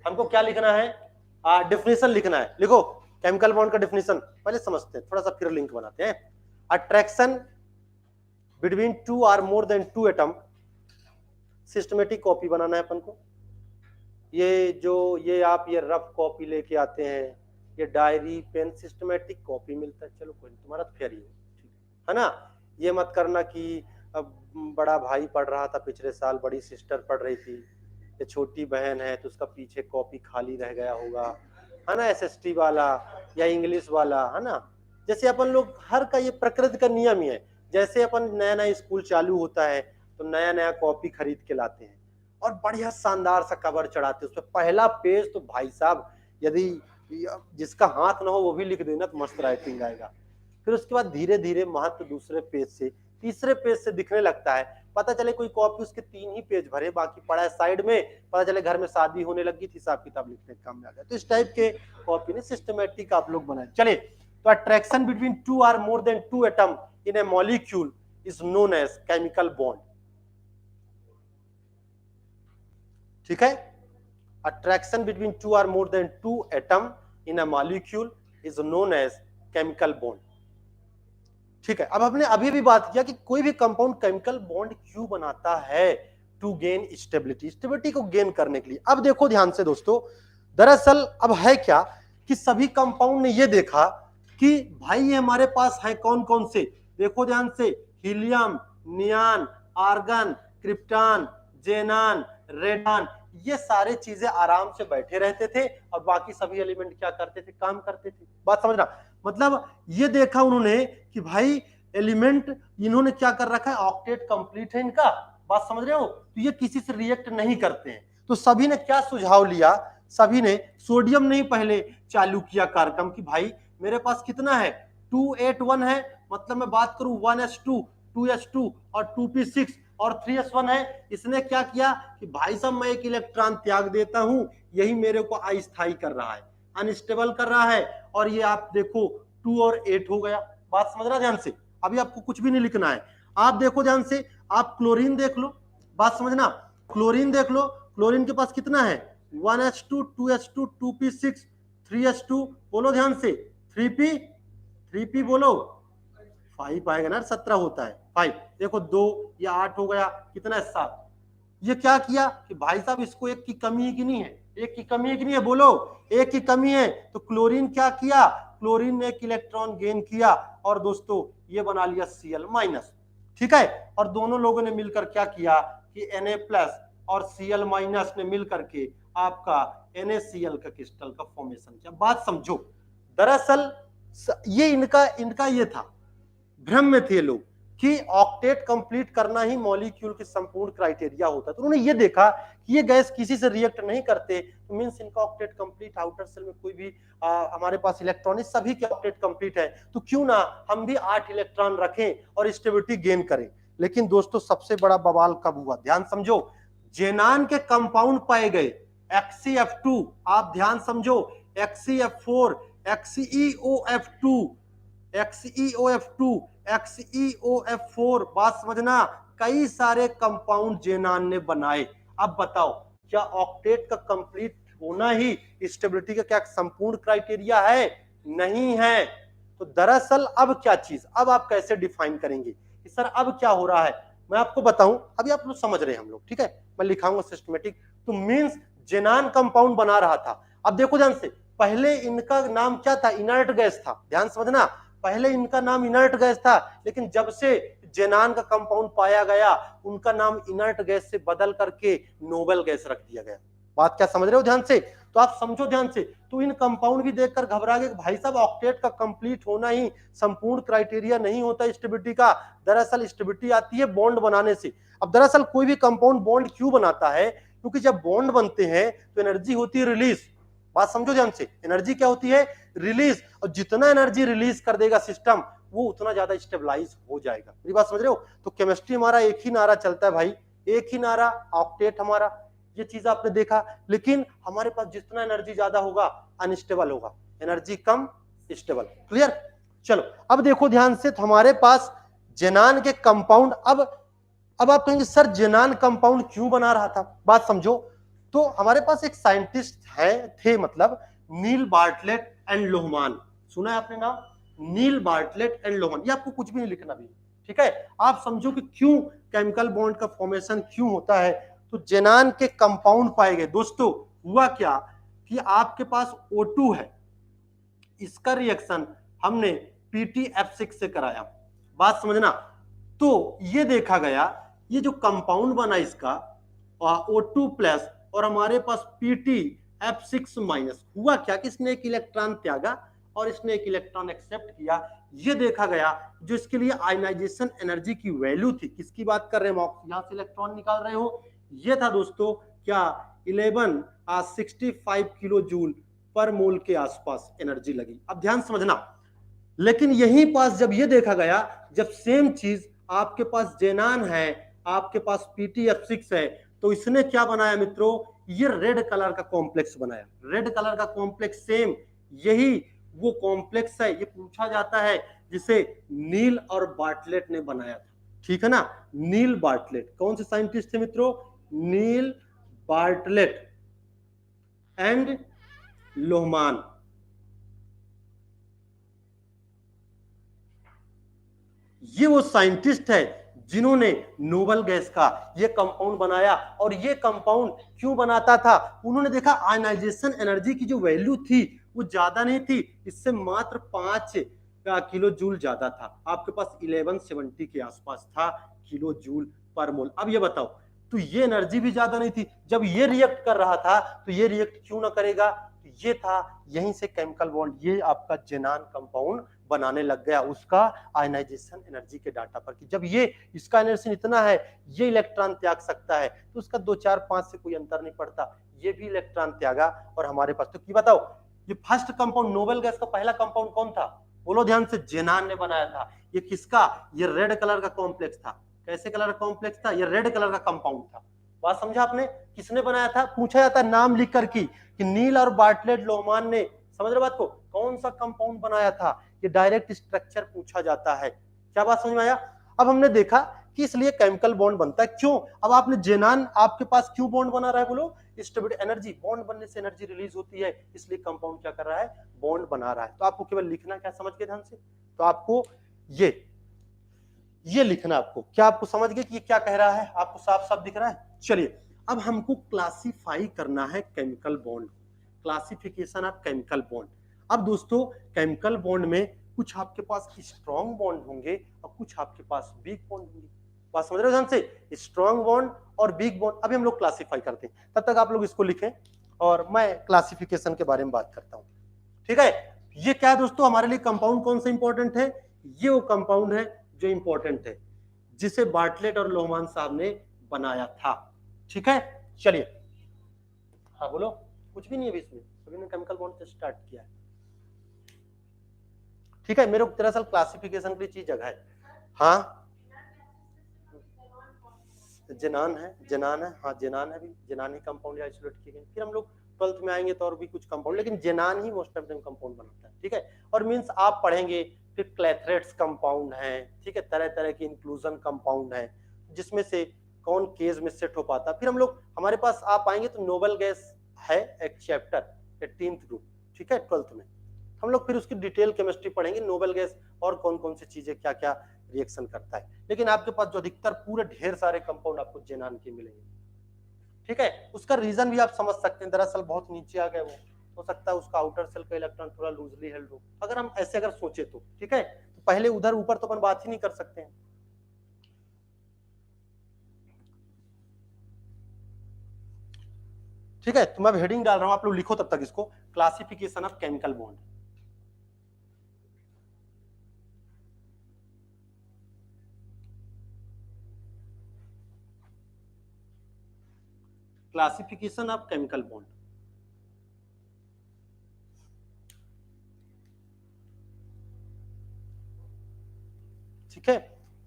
हमको क्या लिखना है, डिफिनेशन लिखना है। लिखो केमिकल बॉन्ड का डिफिनेशन पहले समझते हैं, थोड़ा सा फिर लिंक बनाते हैं। Attraction between two or more than two atom, systematic copy बनाना है अपन को। ये आप ये रफ कॉपी लेके आते हैं, ये डायरी पेन सिस्टमेटिक कॉपी मिलता है, चलो कोई नहीं, तुम्हारा फेयर ही है ना। ये मत करना कि अब बड़ा भाई पढ़ रहा था पिछले साल, बड़ी सिस्टर पढ़ रही थी, ये छोटी बहन है तो उसका पीछे कॉपी खाली रह गया होगा, है ना, एसएसटी वाला या इंग्लिश वाला, है ना। जैसे अपन लोग हर का ये प्रकृति का नियम ही है, जैसे अपन नया नया स्कूल चालू होता है तो नया नया कॉपी खरीद के लाते हैं और बढ़िया शानदार सा कवर चढ़ाते हैं, उसमें पहला पेज तो भाई साहब यदि जिसका हाथ ना हो वो भी लिख देना तो मस्त राइटिंग आएगा। फिर उसके बाद धीरे धीरे महत्व दूसरे पेज से तीसरे पेज से दिखने लगता है, पता चले कोई कॉपी उसके 3 ही पेज भरे, बाकी पड़ा है साइड में, पता चले घर में शादी होने लगी थी, हिसाब किताब लिखने के काम में आ गया। तो इस टाइप के कॉपी ने सिस्टमेटिक आप लोग बनाए। चलिए, तो attraction between two or more than two atom in a molecule is known as chemical bond. ठीक है, attraction between two or more than two atom in a molecule is known as chemical bond. ठीक है, अब हमने अभी भी बात किया कि कोई भी कंपाउंड केमिकल बॉन्ड क्यों बनाता है, टू गेन स्टेबिलिटी, स्टेबिलिटी को गेन करने के लिए। अब देखो ध्यान से दोस्तों, दरअसल अब है क्या कि सभी कंपाउंड ने ये देखा कि भाई ये हमारे पास है कौन कौन से, देखो ध्यान से, हीलियम, नियान, आर्गन, क्रिप्टॉन, जेनान, रेडान, ये सारे चीजें आराम से बैठे रहते थे और बाकी सभी एलिमेंट क्या करते थे, काम करते थे। बात समझना, मतलब ये देखा उन्होंने कि भाई एलिमेंट इन्होंने क्या कर रखा है, ऑक्टेट कंप्लीट है इनका, बात समझ रहे हो, तो ये किसी से रिएक्ट नहीं करते हैं। तो सभी ने क्या सुझाव लिया, सभी ने सोडियम नहीं पहले चालू किया कार्यक्रम कि भाई मेरे पास कितना है 281 है, मतलब मैं बात करूं 1s2 2s2 और 2p6 और 3s1 है। इसने क्या किया कि भाई साहब मैं एक इलेक्ट्रॉन त्याग देता हूं, यही मेरे को अस्थायी कर रहा है, अनस्टेबल कर रहा है, और ये आप देखो 2 और 8 हो गया। बात समझ रहा ध्यान से, अभी आपको कुछ भी नहीं लिखना है, आप देखो ध्यान से, आप क्लोरीन देख लो, बात समझना, क्लोरीन देख लो, क्लोरीन के पास कितना है 1s2 2s2 2p6 3s2, बोलो ध्यान से, 3p बोलो, 5 आएगा ना, 17 होता है 5, देखो 2 या 8 हो गया, कितना है 7। ये क्या किया कि भाई साहब इसको एक की कमी है कि नहीं है, एक की कमी है कि नहीं है, बोलो एक की कमी है। तो क्लोरीन क्या किया, क्लोरीन ने एक इलेक्ट्रॉन गेन किया और दोस्तों ये बना लिया Cl-। ठीक है, और दोनों लोगों ने मिलकर क्या किया कि Na+ और Cl- ने मिलकर के आपका NaCl का क्रिस्टल का फॉर्मेशन किया। बात समझो, दरअसल ये इनका ये था, भ्रम में थे लोग कि ऑक्टेट कंप्लीट करना ही मॉलिक्यूल के संपूर्ण क्राइटेरिया होता है। तो उन्होंने ये देखा कि ये गैस किसी से रिएक्ट नहीं करते, तो मींस इनका ऑक्टेट कंप्लीट, आउटर सेल में कोई भी हमारे पास इलेक्ट्रॉन है, सभी के ऑक्टेट कंप्लीट है, तो क्यों ना हम भी 8 इलेक्ट्रॉन रखें और स्टेबिलिटी गेन करें। लेकिन दोस्तों सबसे बड़ा बवाल कब हुआ, ध्यान समझो, जेनान के कंपाउंड पाए गए XeF2, आप ध्यान समझो, XeF4, XeOF2, XeOF2, XeOF4, बात समझना, कई सारे कंपाउंड जेनान ने बनाए। अब बताओ क्या ऑक्टेट का कंप्लीट होना ही स्टेबिलिटी का क्या संपूर्ण क्राइटेरिया है, नहीं है। तो दरअसल अब क्या चीज, अब आप कैसे डिफाइन करेंगे कि सर अब क्या हो रहा है, मैं आपको बताऊं, अभी आप लोग समझ रहे हैं हम लोग, ठीक है, मैं लिखाऊंगा सिस्टमेटिक। तो मींस जेनान कंपाउंड बना रहा था। अब देखो ध्यान से, पहले इनका नाम क्या था, इनर्ट गैस था, ध्यान समझना, पहले इनका नाम इनर्ट गैस था, लेकिन जब से जेनान का कंपाउंड पाया गया उनका नाम इनर्ट गैस से बदल करके नोबेल गैस रख दिया गया। बात क्या समझ रहे हो ध्यान से, तो आप समझो ध्यान से। तो इन कंपाउंड भी देखकर घबरा गए, भाई साहब ऑक्टेट का कंप्लीट होना ही संपूर्ण क्राइटेरिया नहीं होता स्टेबिलिटी का, दरअसल स्टेबिलिटी आती है बॉन्ड बनाने से। अब दरअसल कोई भी कंपाउंड बॉन्ड क्यों बनाता है, क्योंकि जब बॉन्ड बनते हैं तो एनर्जी होती है रिलीज, बात समझो ध्यान से, एनर्जी क्या होती है, रिलीज, और जितना एनर्जी रिलीज कर देगा सिस्टम वो उतना ज्यादा स्टेबलाइज हो जाएगा। मेरी बात समझ रहे हो, तो केमिस्ट्री हमारा एक ही नारा चलता है भाई, एक ही नारा, ऑक्टेट हमारा, ये चीज आपने देखा। लेकिन हमारे पास जितना एनर्जी ज्यादा होगा अनस्टेबल होगा, एनर्जी कम स्टेबल, क्लियर। चलो अब देखो ध्यान से, तो हमारे पास जेनान के कंपाउंड, अब आप कहेंगे सर जेनान कंपाउंड क्यों बना रहा था, बात समझो। तो हमारे पास एक साइंटिस्ट थे, मतलब नील बार्टलेट एंड लोहमान। सुना है आपने नाम? नील बार्टलेट एंड लोहमान। ये आपको कुछ भी नहीं लिखना भी, ठीक है। आप समझो कि क्यों केमिकल बॉन्ड का फॉर्मेशन क्यों होता है। तो जेनान के कंपाउंड पाए गए। दोस्तों हुआ क्या कि आपके पास O2 है, इसका रिएक्शन हमने PtF6 से कराया, बात समझना। तो ये देखा गया, ये जो कंपाउंड बना इसका O2 प्लस और हमारे पास PtF6 माइनस, हुआ क्या कि इसने एक इलेक्ट्रॉन त्यागा और इसने एक इलेक्ट्रॉन एक्सेप्ट किया। ये देखा गया जो इसके लिए आयनाइजेशन एनर्जी की वैल्यू थी, किसकी बात कर रहे हैं, यहां से इलेक्ट्रॉन निकाल रहे हो, ये था दोस्तों क्या 1165 किलो जूल पर मोल के आसपास एनर्जी लगी। अब ध्यान समझना, लेकिन यहीं पास जब ये देखा गया, जब सेम चीज आपके पास जेनान है, आपके पास PtF6 है, तो इसने क्या बनाया मित्रों, ये रेड कलर का कॉम्प्लेक्स बनाया। रेड कलर का कॉम्प्लेक्स सेम यही वो कॉम्प्लेक्स है, ये पूछा जाता है जिसे नील और बार्टलेट ने बनाया था, ठीक है ना। नील बार्टलेट कौन से साइंटिस्ट थे मित्रों? नील बार्टलेट एंड लोहमान। ये वो साइंटिस्ट है जिन्होंने नोबल गैस का ये कंपाउंड बनाया। और ये कंपाउंड क्यों बनाता था? उन्होंने देखा आयनाइजेशन एनर्जी की जो वैल्यू थी वो ज्यादा नहीं थी, इससे मात्र 5 किलो जूल ज्यादा था। आपके पास 1170 के आसपास था किलो जूल पर मोल। अब ये बताओ, तो ये एनर्जी भी ज्यादा नहीं थी, जब ये रिएक्ट कर रहा था तो ये रिएक्ट क्यों ना करेगा? ये था, यहीं से केमिकल बॉन्ड ये आपका जेनान कंपाउंड बनाने लग गया उसका आयनाइजेशन एनर्जी के डाटा पर, कि जब ये इसका एनर्जी इतना है, ये इलेक्ट्रॉन त्याग सकता है, तो उसका 2 4 5 से कोई अंतर नहीं पड़ता, ये भी इलेक्ट्रॉन त्यागा और हमारे पास। तो क्या बताओ, ये फर्स्ट कंपाउंड नोबेल गैस का पहला कंपाउंड कौन था? बोलो ध्यान से, जेनान ने बनाया था। ये किसका? ये रेड कलर का कॉम्प्लेक्स था। कैसे कलर का कॉम्प्लेक्स था? ये रेड कलर का कंपाउंड था। बात समझा आपने? किसने बनाया था? पूछा जाता है नाम लिख कर कि नील और बार्टलेट लोहमान ने, समझ रहे बात को, कौन सा कंपाउंड बनाया था? ये डायरेक्ट स्ट्रक्चर पूछा जाता है। क्या बात समझ में आया? अब हमने देखा कि इसलिए केमिकल बॉन्ड बनता है। क्यों? अब आपने जेनान आपके पास क्यों बॉन्ड बना रहा है? बोलो, स्टेबिलिटी एनर्जी, बॉन्ड बनने से एनर्जी रिलीज होती है, इसलिए कंपाउंड क्या कर रहा है? बॉन्ड बना रहा है। तो आपको केवल लिखना क्या, समझ के ध्यान से, तो आपको ये लिखना, आपको क्या, आपको समझ गए कि ये क्या कह रहा है? आपको साफ साफ दिख रहा है? चलिए, अब हमको क्लासिफाई करना है chemical bond, classification of chemical bond. अब दोस्तों केमिकल बॉन्ड में कुछ आपके पास स्ट्रॉन्ग बॉन्ड होंगे और कुछ आपके पास वीक बॉन्ड होंगे। बात समझ रहे हो ध्यान से? स्ट्रॉन्ग बॉन्ड और वीक बॉन्ड अभी हम लोग क्लासिफाई करते हैं, तब तक आप लोग इसको लिखें और मैं क्लासिफिकेशन के बारे में बात करता हूं, ठीक है। ये क्या है दोस्तों, हमारे लिए कंपाउंड कौन सा इंपॉर्टेंट है? ये वो कंपाउंड है जो इंपॉर्टेंट है, जिसे बार्टलेट और लोहमान साहब ने बनाया था, ठीक है। चलिए, हाँ बोलो। कुछ भी नहीं है इसमें, अभी मैंने केमिकल बॉन्ड से स्टार्ट किया है, ठीक है। मेरे को दरअसल क्लासिफिकेशन की चीज जगह है। हाँ जेनान है, जेनान है, हाँ जेनान है, भी जेनान ही कंपाउंड आइसोलेट किए गए। फिर हम लोग 12th में आएंगे तो और भी कुछ कंपाउंड, लेकिन जेनान ही मोस्ट ऑफ द कंपाउंड बनाता है, ठीक है। और मींस आप पढ़ेंगे फिर क्लेथरेट्स कंपाउंड है, ठीक है, तरह तरह के इंक्लूजन कंपाउंड है, जिसमें से कौन केस में सेट हो पाता। फिर हम लोग, हमारे पास आप आएंगे तो नोबल गैस है एक चैप्टर 18th ग्रुप, ठीक है, 12th में हम लोग फिर उसकी डिटेल केमिस्ट्री पढ़ेंगे, नोबल गैस और कौन कौन सी चीजें क्या क्या रिएक्शन करता है। लेकिन आपके पास जो अधिकतर पूरे ढेर सारे कंपाउंड आपको जेनान के मिलेंगे, ठीक है। उसका रीजन भी आप समझ सकते हैं, दरअसल बहुत नीचे आ गए वो, हो सकता है उसका आउटर सेल का इलेक्ट्रॉन थोड़ा लूजली हेल्ड हो, अगर हम ऐसे अगर सोचे तो, ठीक है। तो पहले उधर ऊपर तो अपन बात ही नहीं कर सकते हैं, ठीक है। तो मैं हेडिंग डाल रहा हूं, आप लोग लिखो तब तक इसको, classification of chemical bond. Classification of chemical bond, ठीक है।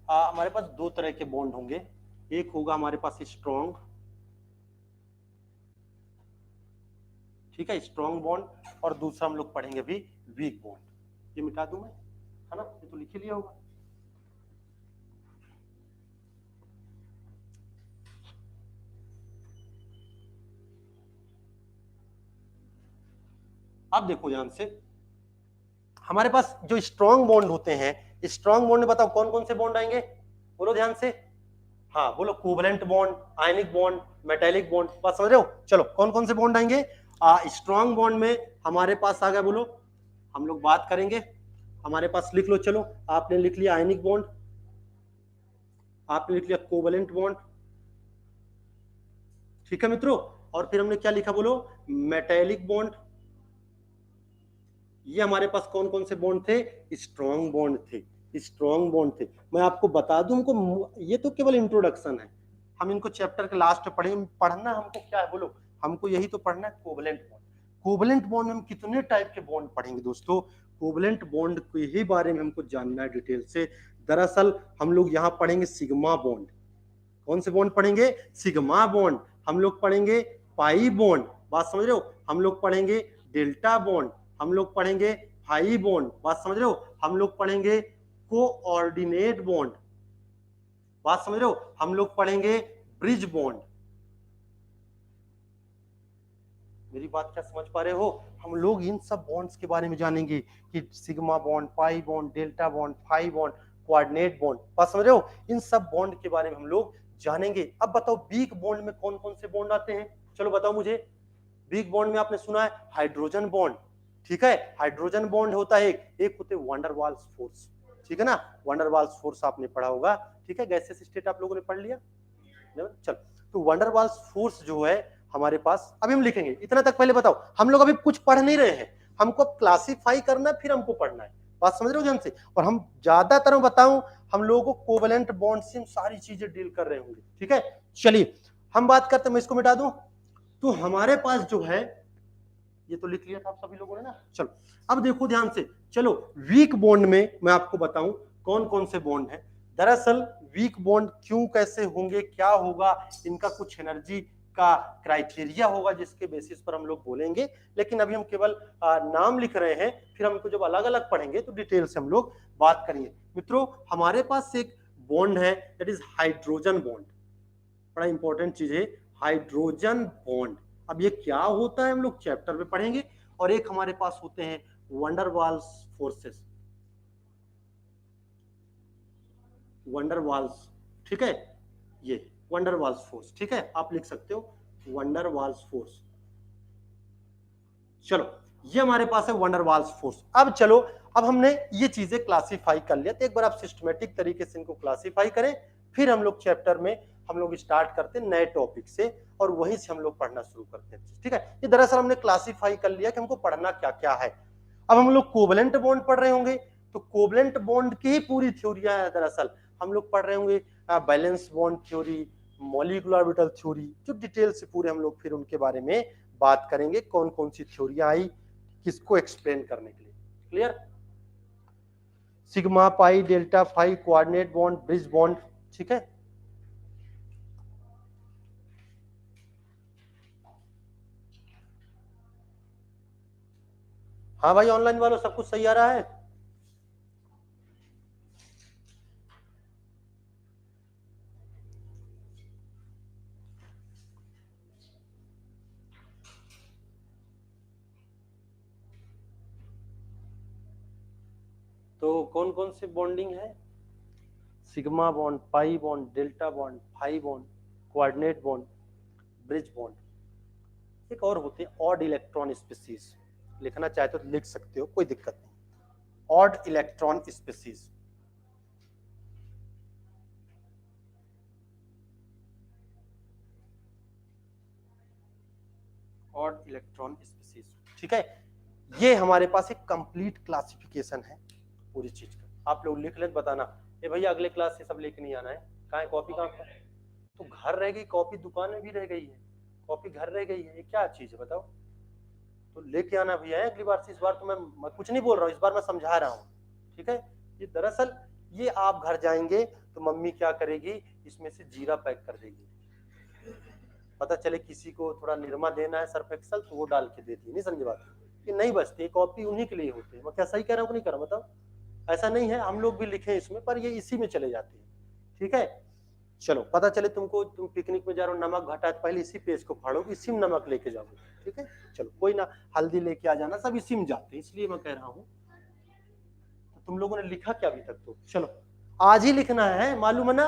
हमारे पास दो तरह के बॉन्ड होंगे, एक होगा हमारे पास स्ट्रॉन्ग, ठीक है, स्ट्रॉन्ग बॉन्ड, और दूसरा हम लोग पढ़ेंगे भी वीक बॉन्ड। ये मिटा दूं मैं, है ना, ये तो लिख ही लिया होगा। अब देखो ध्यान से, हमारे पास जो स्ट्रॉन्ग बॉन्ड होते हैं, स्ट्रॉन्ग बॉन्ड में बताओ कौन कौन से बॉन्ड आएंगे, बोलो ध्यान से। हाँ बोलो, covalent bond, ionic bond, metallic bond, बात समझ रहे हो। चलो कौन कौन से बॉन्ड आएंगे। स्ट्रॉन्ग बॉन्ड में हमारे पास आ गया, बोलो, हम लोग बात करेंगे, हमारे पास लिख लो, चलो आपने लिख लिया आयनिक बॉन्ड, आपने लिख लिया कोवलेंट बॉन्ड, ठीक है मित्रों। और फिर हमने क्या लिखा, बोलो, मेटेलिक बॉन्ड। ये हमारे पास कौन कौन से बॉन्ड थे, स्ट्रॉन्ग बॉन्ड थे, स्ट्रॉन्ग बॉन्ड थे। मैं आपको बता दूं, हमको ये तो केवल इंट्रोडक्शन है, हम इनको चैप्टर के लास्ट में पढ़ेंगे। पढ़ना हमको क्या है, बोलो, हमको यही तो पढ़ना है, कोवलेंट बॉन्ड। कोवलेंट बॉन्ड में हम कितने टाइप के बॉन्ड पढ़ेंगे दोस्तों, कोवलेंट बॉन्ड के ही बारे में हमको जानना है डिटेल से। दरअसल हम लोग यहाँ पढ़ेंगे सिग्मा बॉन्ड। कौन से बॉन्ड पढ़ेंगे, सिग्मा बॉन्ड। हम लोग पढ़ेंगे पाई बॉन्ड, बात समझ रहे हो। हम लोग पढ़ेंगे डेल्टा बॉन्ड, हम लोग पढ़ेंगे पाई बॉन्ड, बात समझ रहे हो। हम लोग पढ़ेंगे कोऑर्डिनेट बॉन्ड, बात समझ रहे हो। हम लोग पढ़ेंगे ब्रिज बॉन्ड। मेरी बात क्या समझ पा रहे हो। हम लोग इन सब बॉन्ड्स के बारे में जानेंगे कि sigma bond, pi bond, delta bond, pi bond, coordinate bond, बात समझ रहे हो। इन सब बॉन्ड के बारे में हम लोग जानेंगे। अब बताओ वीक बॉन्ड में कौन कौन से बॉन्ड आते हैं, चलो बताओ मुझे। वीक बॉन्ड में आपने सुना है हाइड्रोजन बॉन्ड, ठीक है, हाइड्रोजन बॉन्ड होता है एक होते वंडरवाल्स फोर्स, ठीक है ना, वंडरवाल्स फोर्स आपने पढ़ा होगा, ठीक है, गैसेस स्टेट आप लोगों ने पढ़ लिया। चल, तो वंडरवाल्स फोर्स जो है हमारे पास, अभी हम लिखेंगे, इतना तक पहले बताओ। हम लोग अभी कुछ पढ़ नहीं रहे हैं, हमको क्लासिफाई करना फिर हमको पढ़ना है, बात समझ रहे हो ध्यान से। और हम ज्यादातर मैं बताऊं, हम लोगों को कोवेलेंट बॉन्ड से सारी चीजें डील कर रहे होंगे, ठीक है। चलिए हम बात करते हैं, मैं इसको मिटा दूं। तो हमारे पास जो है, ये तो लिख लिया था आप सभी लोगों ने ना। चलो अब देखो ध्यान से, चलो वीक बॉन्ड में मैं आपको बताऊं कौन कौन से बॉन्ड हैं। दरअसल वीक बॉन्ड क्यों, कैसे होंगे, क्या होगा, इनका कुछ एनर्जी का क्राइटेरिया होगा जिसके बेसिस पर हम लोग बोलेंगे। लेकिन अभी हम केवल नाम लिख रहे हैं, फिर हमको जब अलग अलग पढ़ेंगे तो डिटेल से हम लोग बात करेंगे। मित्रों हमारे पास एक बॉन्ड है, दैट इज हाइड्रोजन बॉन्ड, बड़ा इंपॉर्टेंट चीज है हाइड्रोजन बॉन्ड। अब ये क्या होता है हम लोग चैप्टर में पढ़ेंगे। और एक हमारे पास होते हैं वंडरवाल्स फोर्सेस, वंडरवाल्स, ठीक है, ये वंडरवाल्स फोर्स, ठीक है, आप लिख सकते हो वंडरवाल्स फोर्स। चलो ये हमारे पास है वंडरवाल्स फोर्स। अब चलो, अब हमने ये चीजें क्लासिफाई कर लिया, तो एक बार आप सिस्टमेटिक तरीके से इनको क्लासिफाई करें, फिर हम लोग चैप्टर में हम लोग स्टार्ट करते हैं नए टॉपिक से, और वहीं से हम लोग पढ़ना शुरू करते हैं, ठीक है। ये दरअसल हमने क्लासिफाई कर लिया कि हमको पढ़ना क्या क्या है। अब हम लोग कोवलेंट बॉन्ड पढ़ रहे होंगे, तो कोवलेंट बॉन्ड की ही पूरी थ्योरियां है। दरअसल हम लोग पढ़ रहे होंगे valence bond theory, molecular orbital theory, जो डिटेल से पूरे हम लोग फिर उनके बारे में बात करेंगे, कौन कौन सी थ्योरियां आई किसको एक्सप्लेन करने के लिए। Clear, sigma, pi, delta, phi, coordinate bond, bridge bond, ठीक है। हाँ भाई ऑनलाइन वालों सब कुछ सही आ रहा है। तो कौन कौन से बॉन्डिंग है, sigma bond, pi bond, delta bond, phi bond, coordinate bond, bridge bond. एक और होते हैं ऑड इलेक्ट्रॉन स्पीसीज, लिखना चाहे तो लिख सकते हो, कोई दिक्कत नहीं। Odd electron species, odd electron species, ठीक है। ये हमारे पास एक कंप्लीट क्लासिफिकेशन है पूरी चीज का। आप लोग लिख लें, बताना ए भैया अगले क्लास से सब लेके नहीं आना है, कहाँ है कॉपी, कहाँ पर। तो घर रह गई कॉपी, दुकान में भी रह गई है कॉपी, घर रह गई है, ये क्या चीज है बताओ। तो लेके आना भैया अगली बार से। इस बार तो मैं कुछ नहीं बोल रहा हूँ, इस बार मैं समझा रहा हूँ, ठीक है। ये दरअसल ये आप घर जाएंगे तो मम्मी क्या करेगी, इसमें से जीरा पैक कर देगी, पता चले किसी को थोड़ा निरमा देना है, सर्फ एक्सल, तो वो डाल के देती है, नहीं समझे बात। ये नहीं बचती, कॉपी उन्हीं के लिए होती है। मैं क्या सही कह रहा हूँ कि नहीं कर रहा बताओ। ऐसा नहीं है, हम लोग भी लिखे इसमें, पर ये इसी में चले जाते हैं, ठीक है। चलो पता चले तुमको, तुम पिकनिक में जा रहे हो, नमक घटा है, पहले इसी पेज को फाड़ोगे, इसी में नमक लेके जाओगे, ठीक है। चलो कोई ना, हल्दी लेके आ जाना, सब इसी में जाते हैं, इसलिए मैं कह रहा हूँ। तो तुम लोगों ने लिखा क्या अभी तक? तो चलो आज ही लिखना है, मालूम है ना?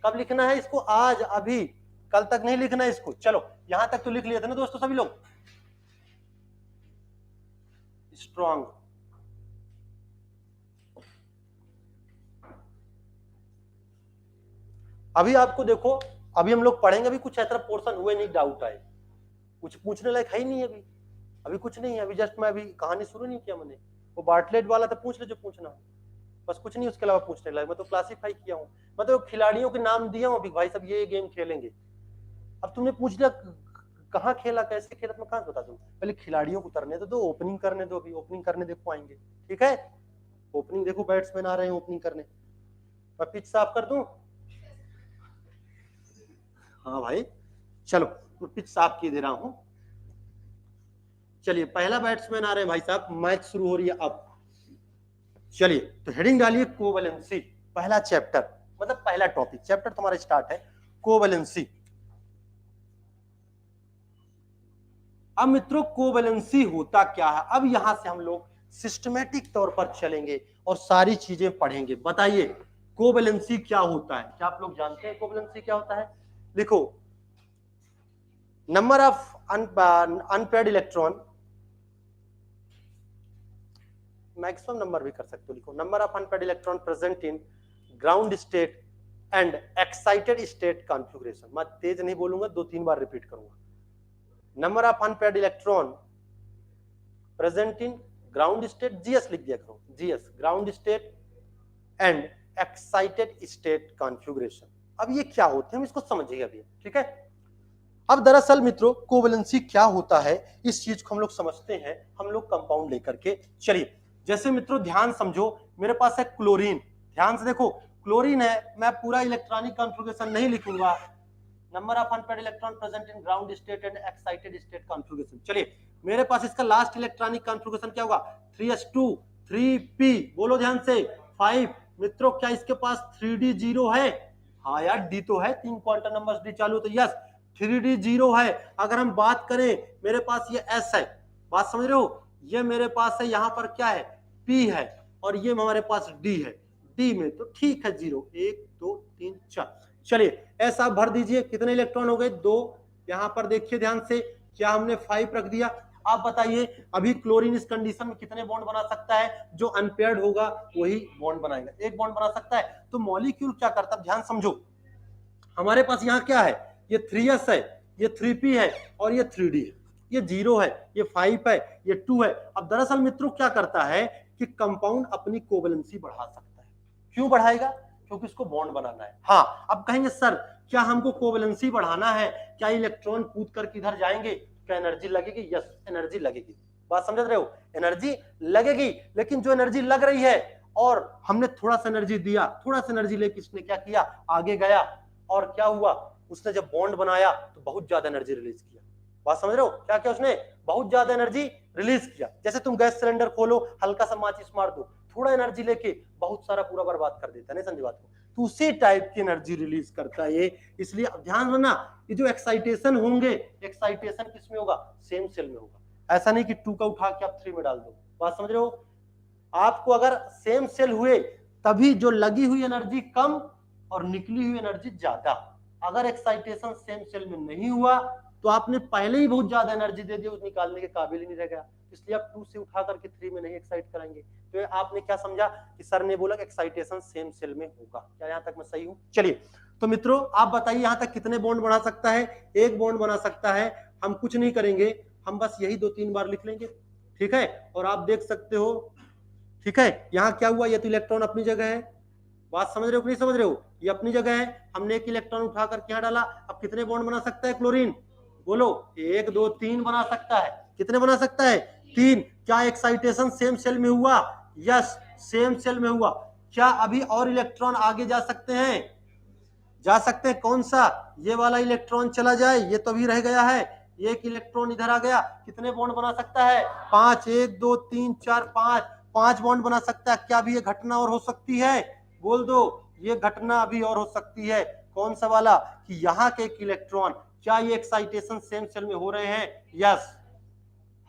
कब लिखना है इसको? आज, अभी, कल तक नहीं लिखना है इसको। चलो यहां तक तो लिख लिए थे ना दोस्तों सभी लोग? स्ट्रॉन्ग, अभी आपको देखो, अभी हम लोग पढ़ेंगे, अभी कुछ ऐसा पोर्शन हुए नहीं डाउट आए, कुछ पूछने लायक है ही नहीं अभी, अभी कुछ नहीं है, अभी जस्ट मैं अभी कहानी शुरू नहीं किया मैंने, वो बार्टलेट वाला तो पूछ ले जो पूछना हो, बस कुछ नहीं उसके अलावा पूछने लायक। मैं तो क्लासीफाई किया हूँ, मैं तो खिलाड़ियों के नाम दिया हूँ अभी, भाई सब ये गेम खेलेंगे। अब तुमने पूछ लिया कहाँ खेला, कैसे खेला, तो मैं कहाँ बता दूं, पहले खिलाड़ियों को उतरने तो दो, ओपनिंग करने दो, अभी ओपनिंग करने देखो आएंगे, ठीक है। ओपनिंग देखो, बैट्समैन आ रहे हैं ओपनिंग करने, मैं पिच साफ कर दूं? हाँ भाई चलो, मैं पिच साफ किए दे रहा हूं। चलिए पहला बैट्समैन आ रहे हैं भाई साहब, मैच शुरू हो रही है अब। चलिए तो हेडिंग डालिए कोवैलेंसी, पहला चैप्टर, मतलब पहला टॉपिक, चैप्टर तुम्हारा स्टार्ट है कोवैलेंसी। अब मित्रों कोवैलेंसी होता क्या है, अब यहां से हम लोग सिस्टमेटिक तौर पर चलेंगे और सारी चीजें पढ़ेंगे। बताइए कोवैलेंसी क्या होता है, क्या आप लोग जानते हैं कोवैलेंसी क्या होता है? लिखो, number of unpaired electron, maximum number भी कर सकते हो, लिखो number of unpaired electron present in ground state and excited state configuration. मैं तेज नहीं बोलूंगा, 2-3 बार रिपीट करूंगा। Number of unpaired electron present in ground state, GS लिख दिया करो, GS ground state and excited state configuration. अब ये क्या होते हैं हम इसको समझिए अभी, ठीक है। अब दरअसल मित्रों कोवैलेंसी क्या होता है, इस चीज को हम लोग समझते हैं, हम लोग कंपाउंड लेकर के चलिए। जैसे मित्रों ध्यान समझो, मेरे पास है क्लोरीन, ध्यान से देखो क्लोरीन है, मैं पूरा इलेक्ट्रॉनिक कॉन्फ़िगरेशन नहीं लिखूंगा, number of unpaired electron present in ground state and excited state configuration. चलिए मेरे पास इसका लास्ट इलेक्ट्रॉनिक कॉन्फ़िगरेशन क्या होगा, 3s2 3p, बोलो ध्यान से 5। मित्रों क्या इसके पास 3d जीरो है? हाँ यार डी तो है, 3 क्वांटम नंबर्स डी चालू, तो यस 3d जीरो है। अगर हम बात करें मेरे पास ये s है, बात समझ रहे हो, ये मेरे पास है, यहाँ पर क्या है p है, और ये हमारे पास d है, d में तो ठीक है जीरो, 1 2 3 4। चलिए ऐसा आप भर दीजिए, कितने इलेक्ट्रॉन हो गए? 2। यहां पर देखिए ध्यान से, क्या हमने 5 रख दिया? आप बताइए अभी क्लोरीन इस कंडीशन में कितने बॉन्ड बना सकता है? जो अनपेयर्ड होगा वही बॉन्ड बनाएगा, एक बॉन्ड बना सकता है। तो मॉलिक्यूल क्या करता है, ध्यान समझो, हमारे पास यहाँ क्या है, ये 3s है, ये 3p है, और ये 3d है, ये 0 है, ये 5 है, ये 2 है। अब दरअसल मित्रों क्या करता है कि कंपाउंड अपनी कोवैलेंसी बढ़ा सकता है। क्यों बढ़ाएगा? क्योंकि उसको बॉन्ड बनाना है। हाँ अब कहेंगे सर क्या हमको कोवैलेंसी बढ़ाना है, क्या इलेक्ट्रॉन कूद कर किधर जाएंगे, क्या एनर्जी लगेगी? यस एनर्जी लगेगी, बात समझ रहे हो, एनर्जी लगेगी। लेकिन जो एनर्जी लग रही है और हमने थोड़ा सा एनर्जी दिया, थोड़ा सा एनर्जी लेके इसने क्या किया, आगे गया, और क्या हुआ, उसने जब बॉन्ड बनाया तो बहुत ज्यादा एनर्जी रिलीज किया। बात समझ रहे हो, क्या क्या उसने बहुत ज्यादा एनर्जी रिलीज किया। जैसे तुम गैस सिलेंडर खोलो, हल्का सा माचिस मार दो, थोड़ा एनर्जी लेके बहुत सारा पूरा बर्बाद कर देता है, नहीं समझे बात को? तो उसी टाइप की एनर्जी रिलीज करता है ये। इसलिए ध्यान रखना, ये जो एक्साइटेशन होंगे, एक्साइटेशन किसमें होगा, सेम सेल में होगा। ऐसा नहीं कि 2 का उठा के आप 3 में डाल दो, बात समझ रहे हो। आपको अगर सेम सेल हुए तभी जो लगी हुई एनर्जी कम और निकली हुई एनर्जी ज्यादा। अगर एक्साइटेशन सेम सेल में नहीं हुआ तो आपने पहले ही बहुत ज्यादा एनर्जी दे दी, उस निकालने के काबिल ही नहीं रह गया, इसलिए आप 2 से उठा करके 3 में नहीं एक्साइट कराएंगे। तो आपने क्या समझा कि सर ने बोला कि एक्साइटेशन सेम सेल में होगा। क्या यहां तक मैं सही हूं? चलिए तो मित्रों आप बताइए यहां तक कितने बॉन्ड बना सकता है? एक बॉन्ड बना सकता है। हम कुछ नहीं करेंगे, हम बस यही 2-3 बार लिख लेंगे, ठीक है। और आप देख सकते हो, ठीक है, यहां क्या हुआ, ये तो इलेक्ट्रॉन अपनी जगह है, बात समझ रहे हो कि नहीं समझ रहे हो, ये अपनी जगह है, हमने एक इलेक्ट्रॉन उठाकर क्या डाला। अब कितने बॉन्ड बना सकता है क्लोरीन, बोलो 1 2 3 बना सकता है। कितने बना सकता है? 3। क्या एक्साइटेशन सेम सेल में हुआ? यस सेम सेल में हुआ। क्या अभी और इलेक्ट्रॉन आगे जा सकते हैं? जा सकते हैं। कौन सा? ये वाला इलेक्ट्रॉन चला जाए, ये तो अभी रह गया है, एक इलेक्ट्रॉन इधर आ गया, कितने बॉन्ड बना सकता है? 5। 1 2 3 4 5, 5 बॉन्ड बना सकता है। क्या अभी ये घटना और हो सकती है? बोल दो, ये घटना अभी और हो सकती है। कौन सा वाला, कि यहाँ के एक इलेक्ट्रॉन, क्या ये एक्साइटेशन सेम सेल में हो रहे हैं? यस,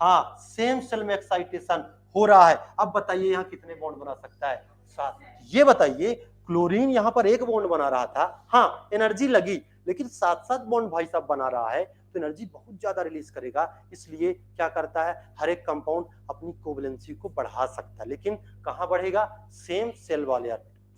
हाँ, सेम सेल में एक्साइटेशन हो रहा है। अब बताइए यहाँ कितने बॉन्ड बना सकता है? 7। ये बताइए क्लोरीन यहाँ पर एक बॉन्ड बना रहा था, हाँ एनर्जी लगी, लेकिन 7-7 बॉन्ड भाई साहब बना रहा है, तो एनर्जी बहुत ज्यादा रिलीज करेगा। इसलिए क्या करता है, हर एक कंपाउंड अपनी कोवैलेंसी को बढ़ा सकता है, लेकिन कहां बढ़ेगा? सेम सेल वाले।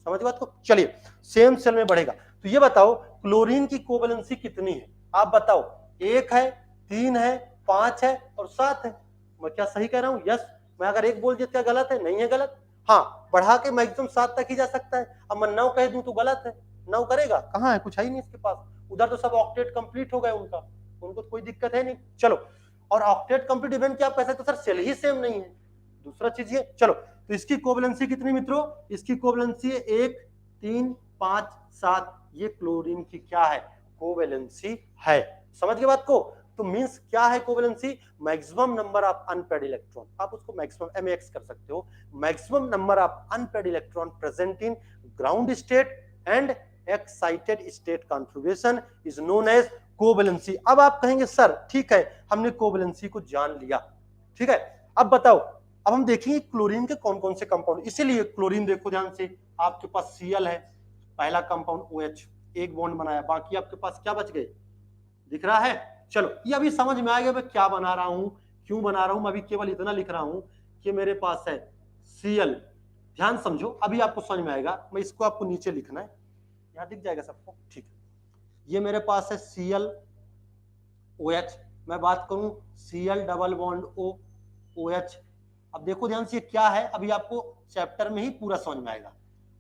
समझ बात को? चलिए, सेम सेल में बढ़ेगा। तो ये बताओ क्लोरीन की कोवैलेंसी कितनी है? आप बताओ, 1 है, 3 है, 5 है और 7 है। मैं क्या सही कह रहा हूं? यस। मैं अगर 1 बोल दिया क्या गलत है? नहीं है गलत। हाँ, बढ़ा के मैक्सिमम 7 तक ही जा सकता है। अब मैं 9 कह दूं तो गलत है। 9 करेगा? कहां है, कुछ है ही नहीं इसके पास। उधर तो सब ऑक्टेट कंप्लीट हो गए उनका, उनको तो कोई दिक्कत है नहीं। चलो, और ऑक्टेट कंप्लीट इवन क्या आप कह सकते हो, सर सेल ही सेम नहीं है। दूसरा चीज ये, चलो तो इसकी कोवैलेंसी कितनी मित्रों? इसकी कोवैलेंसी 1, 3, 5, 7। ये क्लोरीन की क्या है? कोवैलेंसी है। समझ गए बात को? तो मींस क्या है covalency? Maximum number of unpaired electron. आप उसको मैक्सिमम MAX कर सकते हो, maximum number of unpaired electron present in ground state and excited state configuration is known as covalency. अब आप कहेंगे सर ठीक है, हमने कोवैलेंसी को जान लिया, ठीक है, अब बताओ, अब हम देखेंगे क्लोरीन के कौन कौन से कंपाउंड। इसीलिए क्लोरीन देखो ध्यान से, आपके पास Cl है, पहला कंपाउंड OH, एक बॉन्ड बनाया, बाकी आपके पास क्या बच गए? दिख रहा है? चलो, ये अभी समझ में आ गया मैं क्या बना रहा हूं, क्यों बना रहा हूं। मैं अभी केवल इतना लिख रहा हूं कि मेरे पास है Cl। ध्यान समझो, अभी आपको समझ में आएगा। मैं इसको आपको नीचे लिखना है, यहां दिख जाएगा सबको, ठीक है। ये मेरे पास है Cl OH, मैं बात करूं Cl double bond O OH। अब देखो ध्यान से क्या है, अभी आपको चैप्टर में ही पूरा समझ में आएगा।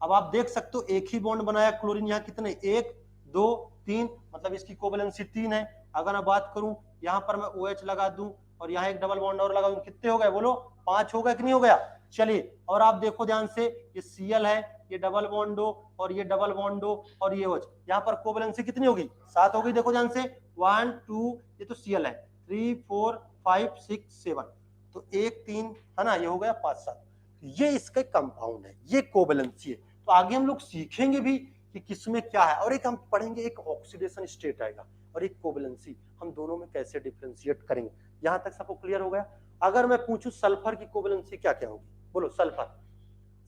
अब आप देख सकते हो एक ही बॉन्ड बनाया क्लोरीन, यहाँ कितने? 1, 2, 3, मतलब इसकी कोवैलेंसी 3 है। अगर मैं बात करूं यहाँ पर मैं OH लगा दूं और यहाँ एक डबल बॉन्ड और लगा दूं, कितने हो गए बोलो? 5 हो गए कि नहीं हो गया? चलिए, और आप देखो ध्यान से, ये Cl है, ये डबल बॉन्ड O और ये डबल बॉन्ड O और ये OH, यहाँ पर कोवैलेंसी कितनी होगी? 7 हो गई। देखो ध्यान से, 1, 2, ये तो Cl है, 3, 4, 5, 6, 7, तो 1, 3 है ना, ये हो गया 5, 7। ये इसका कंपाउंड है, ये कोवैलेंसी है। तो आगे हम लोग सीखेंगे भी कि किसमें क्या है, और एक हम पढ़ेंगे एक ऑक्सीडेशन स्टेट आएगा और एक कोवैलेंसी, हम दोनों में कैसे डिफरेंशिएट करेंगे। यहां तक सबको क्लियर हो गया? अगर मैं पूछूं सल्फर की कोवैलेंसी क्या क्या होगी, बोलो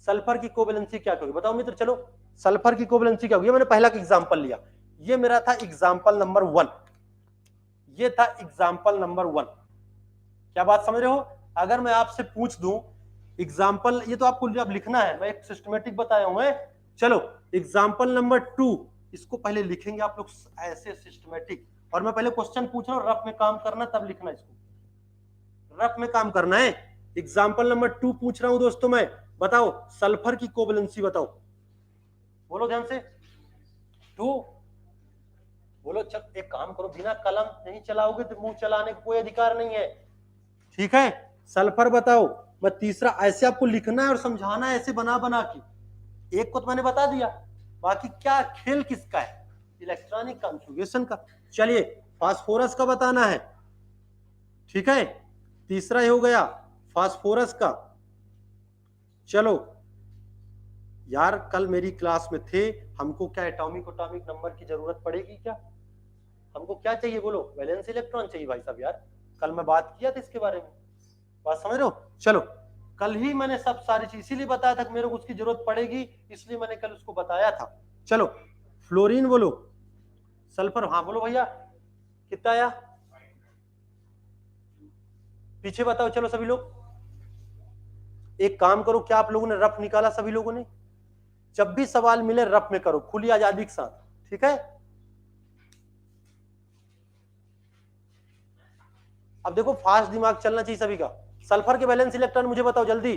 सल्फर की कोवैलेंसी क्या क्या होगी? बताओ मित्र, चलो सल्फर की कोवैलेंसी क्या होगी? मैंने पहला का एग्जांपल लिया, ये मेरा था एग्जांपल नंबर 1, ये था एग्जांपल नंबर 1। क्या बात समझ रहे हो? अगर मैं आपसे पूछ दूं एग्जाम्पल, ये तो आपको अब लिखना है, मैं एक सिस्टमेटिक बताया हूं। चलो एग्जाम्पल नंबर 2, इसको पहले लिखेंगे आप लोग ऐसे सिस्टमेटिक, और मैं पहले क्वेश्चन पूछ रहा हूं, रफ में काम करना तब लिखना, इसको रफ में काम करना है। एग्जाम्पल नंबर 2 पूछ रहा हूं दोस्तों मैं, बताओ सल्फर की कोवैलेंसी बताओ, बोलो ध्यान से। 2 बोलो। चल एक काम करो, बिना कलम नहीं चलाओगे तो मुंह चलाने का कोई अधिकार नहीं है, ठीक है। सल्फर बताओ। मैं तीसरा, ऐसे आपको लिखना है और समझाना है, ऐसे बना बना के। एक को तो मैंने बता दिया, बाकी क्या खेल किसका है? इलेक्ट्रॉनिक कॉन्फ़िगरेशन का। चलिए फास्फोरस का बताना है, ठीक है, तीसरा ही हो गया फास्फोरस का। चलो यार, कल मेरी क्लास में थे, हमको क्या एटॉमिक नंबर की जरूरत पड़ेगी क्या? हमको क्या चाहिए बोलो? वैलेंस इलेक्ट्रॉन चाहिए भाई साहब यार, कल मैं बात किया था इसके बारे में, बात समझ रहे हो? चलो, कल ही मैंने सब सारी चीज इसीलिए बताया था कि मेरे को उसकी जरूरत पड़ेगी, इसलिए मैंने कल उसको बताया था। चलो फ्लोरीन बोलो, सल्फर, हाँ बोलो भैया, कितना आया? पीछे बताओ। चलो सभी लोग एक काम करो, क्या आप लोगों ने रफ निकाला? सभी लोगों ने? जब भी सवाल मिले रफ में करो, खुली आजादी के साथ, ठीक है। अब देखो फास्ट दिमाग चलना चाहिए सभी का। सल्फर के वैलेंस इलेक्ट्रॉन मुझे बताओ जल्दी।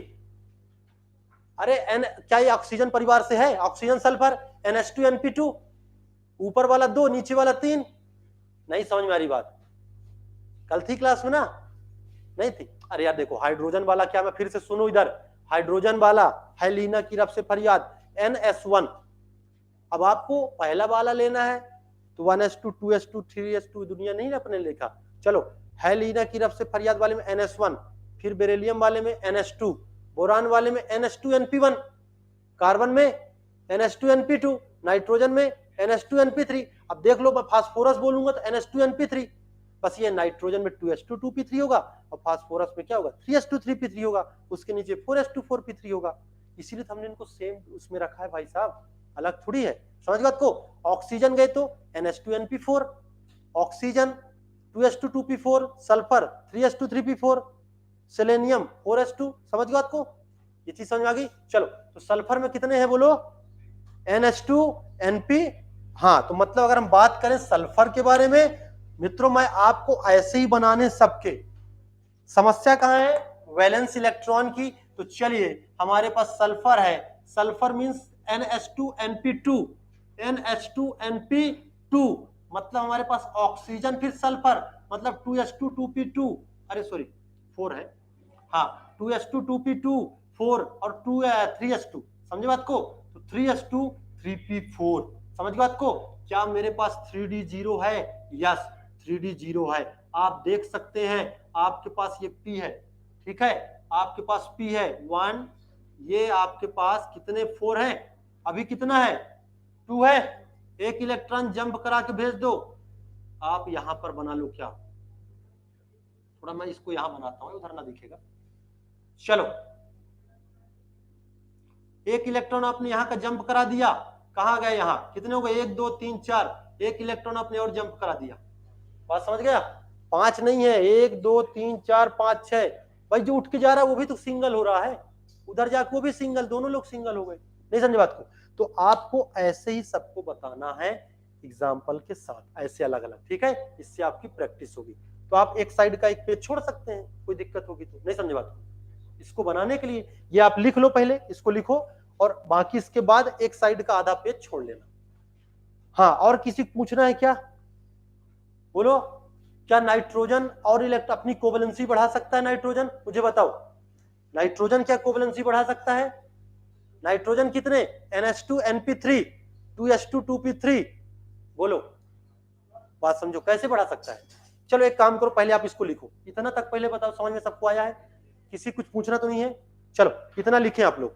अरे एन, क्या ये ऑक्सीजन परिवार से है? ऑक्सीजन सल्फर, NH2 NP2, ऊपर वाला 2 नीचे वाला 3। नहीं समझ में आ रही बात? कल थी क्लास में ना? नहीं थी? अरे यार देखो, हाइड्रोजन वाला क्या, मैं फिर से सुनो इधर, हाइड्रोजन वाला है लीना की रफ से फरियाद NS1। अब आपको पहला वाला लेना है तो 1s2 2s2 3s2 दुनिया नहीं अपने लिखा। चलो है लीना की रफ से फरियाद वाले में NS1, फिर बेरिलियम वाले में NH2, बोरान वाले में NH2 NP1, कार्बन में NH2 NP2, नाइट्रोजन में NH2NP3। अब देख लो, मैं फास्फोरस बोलूंगा तो NH2NP3, बस ये नाइट्रोजन में 2H2 2P3 होगा और फास्फोरस में क्या होगा 3H2 3P3 होगा, उसके नीचे 4H2 4P3 होगा। इसीलिए तो हमने इनको सेम उसमें रखा है भाई साहब, अलग थोड़ी है, समझ बात को। ऑक्सीजन गए तो NH2NP4, oxygen 2H2 2P4, sulphur 3H2 3P4, selenium 4H2, समझ बात को, ये चीज समझ आ गई। चलो तो सल्फर में कितने हैं बोलो, NH2NP। हाँ तो मतलब अगर हम बात करें सल्फर के बारे में मित्रों, मैं आपको ऐसे ही बनाने सबके, समस्या कहां है वैलेंस इलेक्ट्रॉन की। तो चलिए हमारे पास सल्फर है, सल्फर मींस NH2NP2, NH2NP2 मतलब हमारे पास ऑक्सीजन फिर सल्फर मतलब 2H2 2P2, अरे सॉरी 4 है, हाँ 2H2 2P2 4 और 3H2, समझे बात को, तो 3H2 3P4, समझ बात को। क्या मेरे पास 3D0 है, यस 3D0 है। आप देख सकते हैं आपके पास ये P है, ठीक है, आपके पास P है 1, ये आपके पास कितने 4 है, अभी कितना है 2 है, एक इलेक्ट्रॉन जंप करा के भेज दो। आप यहां पर बना लो, क्या थोड़ा मैं इसको यहां बनाता हूं, उधर ना दिखेगा। चलो एक इलेक्ट्रॉन आपने यहां का जंप करा दिया, कहां गए, यहां कितने हो गए 1 2 3 4, एक इलेक्ट्रॉन आपने और जंप करा दिया, बात समझ गया। 5 नहीं है, 1 2 3 4 5 6, भाई जो उठ के जा रहा है वो भी तो सिंगल हो रहा है, उधर जाके वो भी सिंगल, दोनों लोग सिंगल हो गए, नहीं समझे बात को। तो आपको ऐसे ही सबको बताना है एग्जाम्पल के साथ, ऐसे अलग अलग, ठीक है, इससे आपकी प्रैक्टिस होगी। तो आप एक साइड का एक पेज छोड़ सकते हैं, कोई दिक्कत होगी तो, नहीं समझे बात को। इसको बनाने के लिए ये आप लिख लो, पहले इसको लिखो और बाकी इसके बाद एक साइड का आधा पेज छोड़ लेना। हाँ और किसी को पूछना है क्या, बोलो। क्या नाइट्रोजन और इलेक्ट्रॉन अपनी कोवलेंसी बढ़ा सकता है नाइट्रोजन, मुझे बताओ, नाइट्रोजन क्या कोवलेंसी बढ़ा सकता है, नाइट्रोजन कितने NH2NP3 2H2 2P3, बोलो, बात समझो कैसे बढ़ा सकता है। चलो एक काम करो, पहले आप इसको लिखो, इतना तक पहले बताओ, समझ में सबको आया है, किसी कुछ पूछना तो नहीं है, चलो इतना लिखें आप लोग।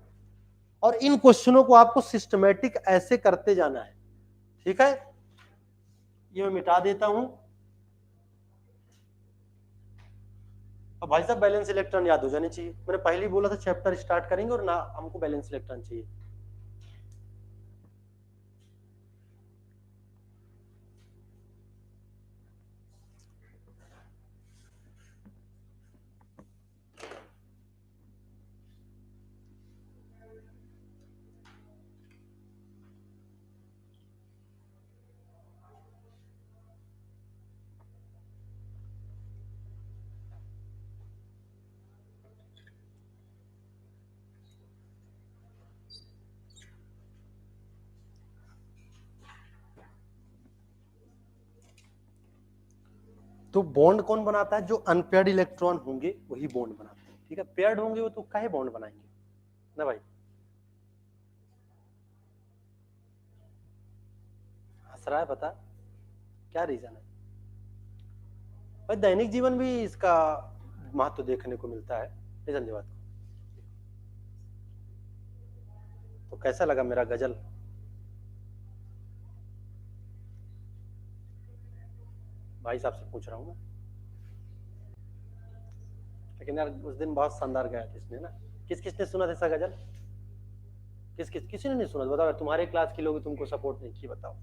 और इन क्वेश्चनों को आपको सिस्टमेटिक ऐसे करते जाना है, ठीक है। ये मैं मिटा देता हूं। अब भाई साहब बैलेंस इलेक्ट्रॉन याद हो जाने चाहिए, मैंने पहले ही बोला था चैप्टर स्टार्ट करेंगे और ना हमको बैलेंस इलेक्ट्रॉन चाहिए। तो बॉन्ड कौन बनाता है, जो अनपेयर्ड इलेक्ट्रॉन होंगे वही बॉन्ड बनाते हैं, ठीक है, पेयर्ड होंगे वो तो काहे बॉन्ड बनाएंगे ना भाई। हंस रहा है, पता क्या रीजन है भाई, दैनिक जीवन भी इसका महत्व देखने को मिलता है, नहीं समझे बात को। तो कैसा लगा मेरा गजल, भाई साहब से पूछ रहा हूँ मैं, लेकिन यार उस दिन बहुत शानदार गाया था इसने ना। किस किसने सुना था इसका गजल, किसी ने नहीं सुना, बताओ तुम्हारे क्लास के लोग तुमको सपोर्ट नहीं किए, बताओ।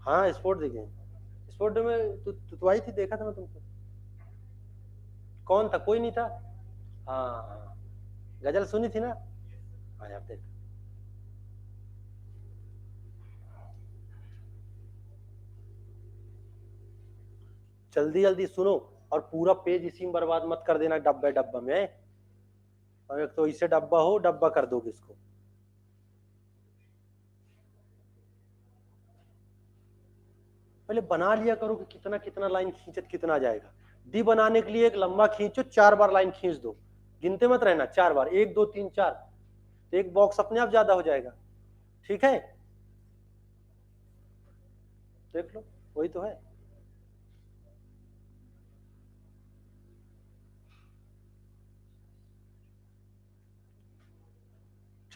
हाँ स्पोर्ट देखे, स्पोर्ट में तू आई थी, देखा था मैं तुमको, कौन था, कोई नहीं था। हाँ हाँ गजल सुनी थी ना, हाँ यार देख, जल्दी जल्दी सुनो और पूरा पेज इसी में बर्बाद मत कर देना डब्बे डब्बा में, और एक तो इसे डब्बा हो डब्बा कर दोगे इसको। पहले बना लिया करो कि कितना कितना लाइन खींचत कितना जाएगा। डी बनाने के लिए एक लंबा खींचो, 4 बार लाइन खींच दो, गिनते मत रहना, 4 बार, 1 2 3 4, तो एक बॉक्स अपने आप ज्यादा हो जाएगा, ठीक है, देख लो वही तो है।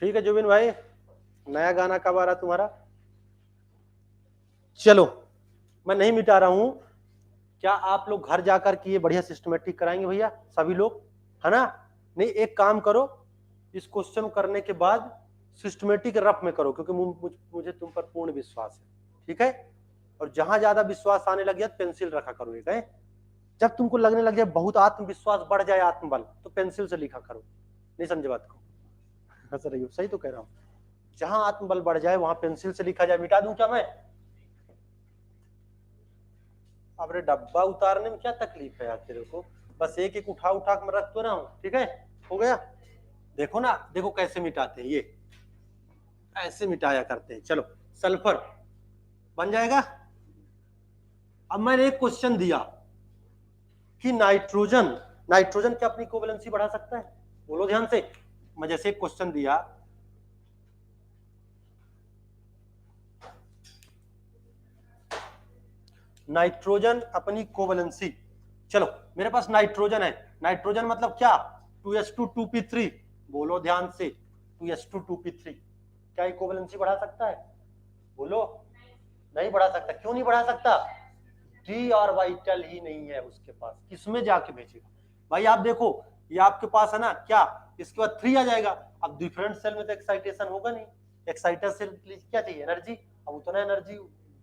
ठीक है जुबिन भाई, नया गाना कब आ रहा तुम्हारा, चलो मैं नहीं मिटा रहा हूं। क्या आप लोग घर जाकर के ये बढ़िया सिस्टमेटिक कराएंगे भैया सभी लोग, है ना? नहीं, एक काम करो, इस क्वेश्चन करने के बाद सिस्टमेटिक रफ में करो, क्योंकि मुझे तुम पर पूर्ण विश्वास है, ठीक है? और जहां ज्यादा विश्वास आने लग गया पेंसिल रखा करो एक, है? जब तुमको लगने लग जाए बहुत आत्मविश्वास बढ़ जाए, आत्मबल, तो पेंसिल से लिखा करो। नहीं समझे बात को? हंस रही हो, सही तो कह रहा हूं। जहां आत्मबल बढ़ जाए वहां पेंसिल से लिखा जाए। मिटा दूं क्या मैं? अब रे डब्बा उतारने में क्या तकलीफ है यार तेरे को? बस एक एक उठा उठा के मैं रख तो रहा हूं, ठीक है? हो गया? देखो ना, देखो कैसे मिटाते हैं, ये ऐसे मिटाया करते हैं। चलो सल्फर बन जाएगा। अब मैंने एक क्वेश्चन दिया कि नाइट्रोजन, नाइट्रोजन क्या अपनी कोवेलेंसी बढ़ा सकता है? बोलो ध्यान से। मैं जैसे एक क्वेश्चन दिया, नाइट्रोजन अपनी कोवेलेंसी, चलो मेरे पास नाइट्रोजन है, नाइट्रोजन मतलब क्या? 2s2 2p3, बोलो ध्यान से, 2s2 2p3 क्या ये कोवेलेंसी बढ़ा सकता है? बोलो। नहीं बढ़ा सकता। क्यों नहीं बढ़ा सकता? डी ऑर्बिटल ही नहीं है उसके पास, किसमें जाके भेजेगा? भाई आप देखो, ये आपके पास है ना क्या, इसके बाद 3 आ जाएगा। अब डिफरेंट सेल में तो एक्साइटेशन होगा नहीं, एक्साइटर से क्या चाहिए? एनर्जी। अब उतना एनर्जी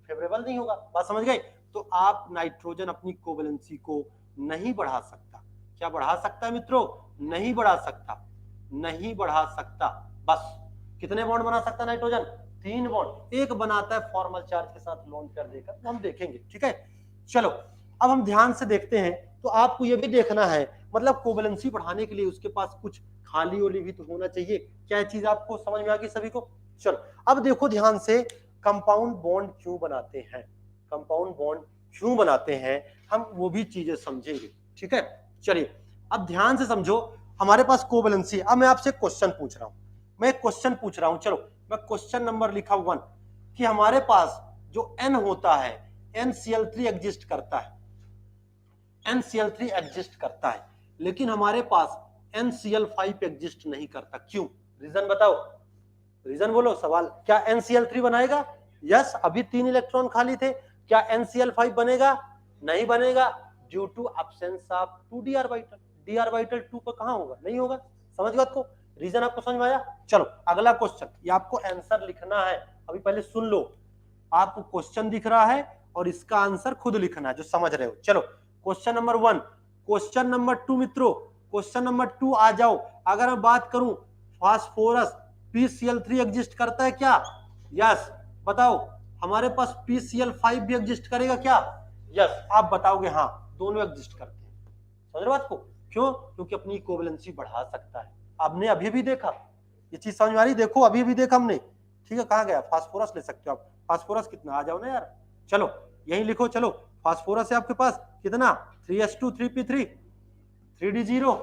फेवरेबल नहीं होगा, बात समझ गए? तो आप नाइट्रोजन अपनी कोवेलेंसी को नहीं बढ़ा सकता। क्या बढ़ा सकता है मित्रों? नहीं बढ़ा सकता, नहीं बढ़ा सकता। बस कितने बॉन्ड बना सकता है नाइट्रोजन? 3 बॉन्ड। एक बनाता है फॉर्मल चार्ज के साथ लोन पेयर देकर, हम देखेंगे, ठीक है? चलो अब हम ध्यान से देखते हैं। तो आपको यह भी देखना है, मतलब कोवेलेंसी बढ़ाने के लिए उसके पास कुछ खाली ओली भी तो होना चाहिए। क्या चीज आपको समझ में आ गई सभी को? चलो अब देखो ध्यान से, कंपाउंड बॉन्ड क्यों बनाते हैं, कंपाउंड बॉन्ड क्यों बनाते हैं, हम वो भी चीजें समझेंगे, ठीक है? चलिए अब ध्यान से समझो, हमारे पास कोवेलेंसी। अब मैं आपसे क्वेश्चन पूछ रहा हूं, मैं क्वेश्चन पूछ रहा हूं। चलो मैं क्वेश्चन नंबर लिखा 1 कि हमारे पास जो N होता है, NCl3 एग्जिस्ट करता है, NCl3 एग्जिस्ट करता है, लेकिन हमारे पास NCl5 एग्जिस्ट नहीं करता। क्यों? रीजन बताओ, रीजन बोलो। सवाल, क्या NCl3 बनाएगा? यस, अभी 3 इलेक्ट्रॉन खाली थे। क्या NCl5 बनेगा? नहीं बनेगा, due to absence of 2d orbital. d orbital 2 पर कहां होगा? नहीं होगा। समझ बात को? रीजन आपको समझ में आया? चलो अगला क्वेश्चन, ये आपको आंसर लिखना है। अभी पहले सुन लो, आपको क्वेश्चन दिख रहा है और इसका आंसर खुद लिखना है जो समझ रहे हो। चलो क्वेश्चन नंबर 1, क्वेश्चन नंबर 2 मित्रों, क्वेश्चन नंबर 2 आ जाओ। अगर मैं बात करूं फास्फोरस, PCl3 एग्जिस्ट करता है क्या? यस। बताओ हमारे पास PCl5 भी एग्जिस्ट करेगा क्या? यस। आप बताओगे हाँ, दोनों एग्जिस्ट करते हैं। समझ बात को? क्यों? क्योंकि अपनी कोवेलेंसी बढ़ा सकता है। आपने अभी भी देखा, ये चीज समझ में आ रही? देखो अभी भी देखा हमने, ठीक है? कहाँ गया? फास्फोरस ले सकते हो आप। फास्फोरस कितना, आ जाओ ना यार, चलो यही लिखो। चलो फास्फोरस है आपके पास कितना? 3s2 3p3 3d0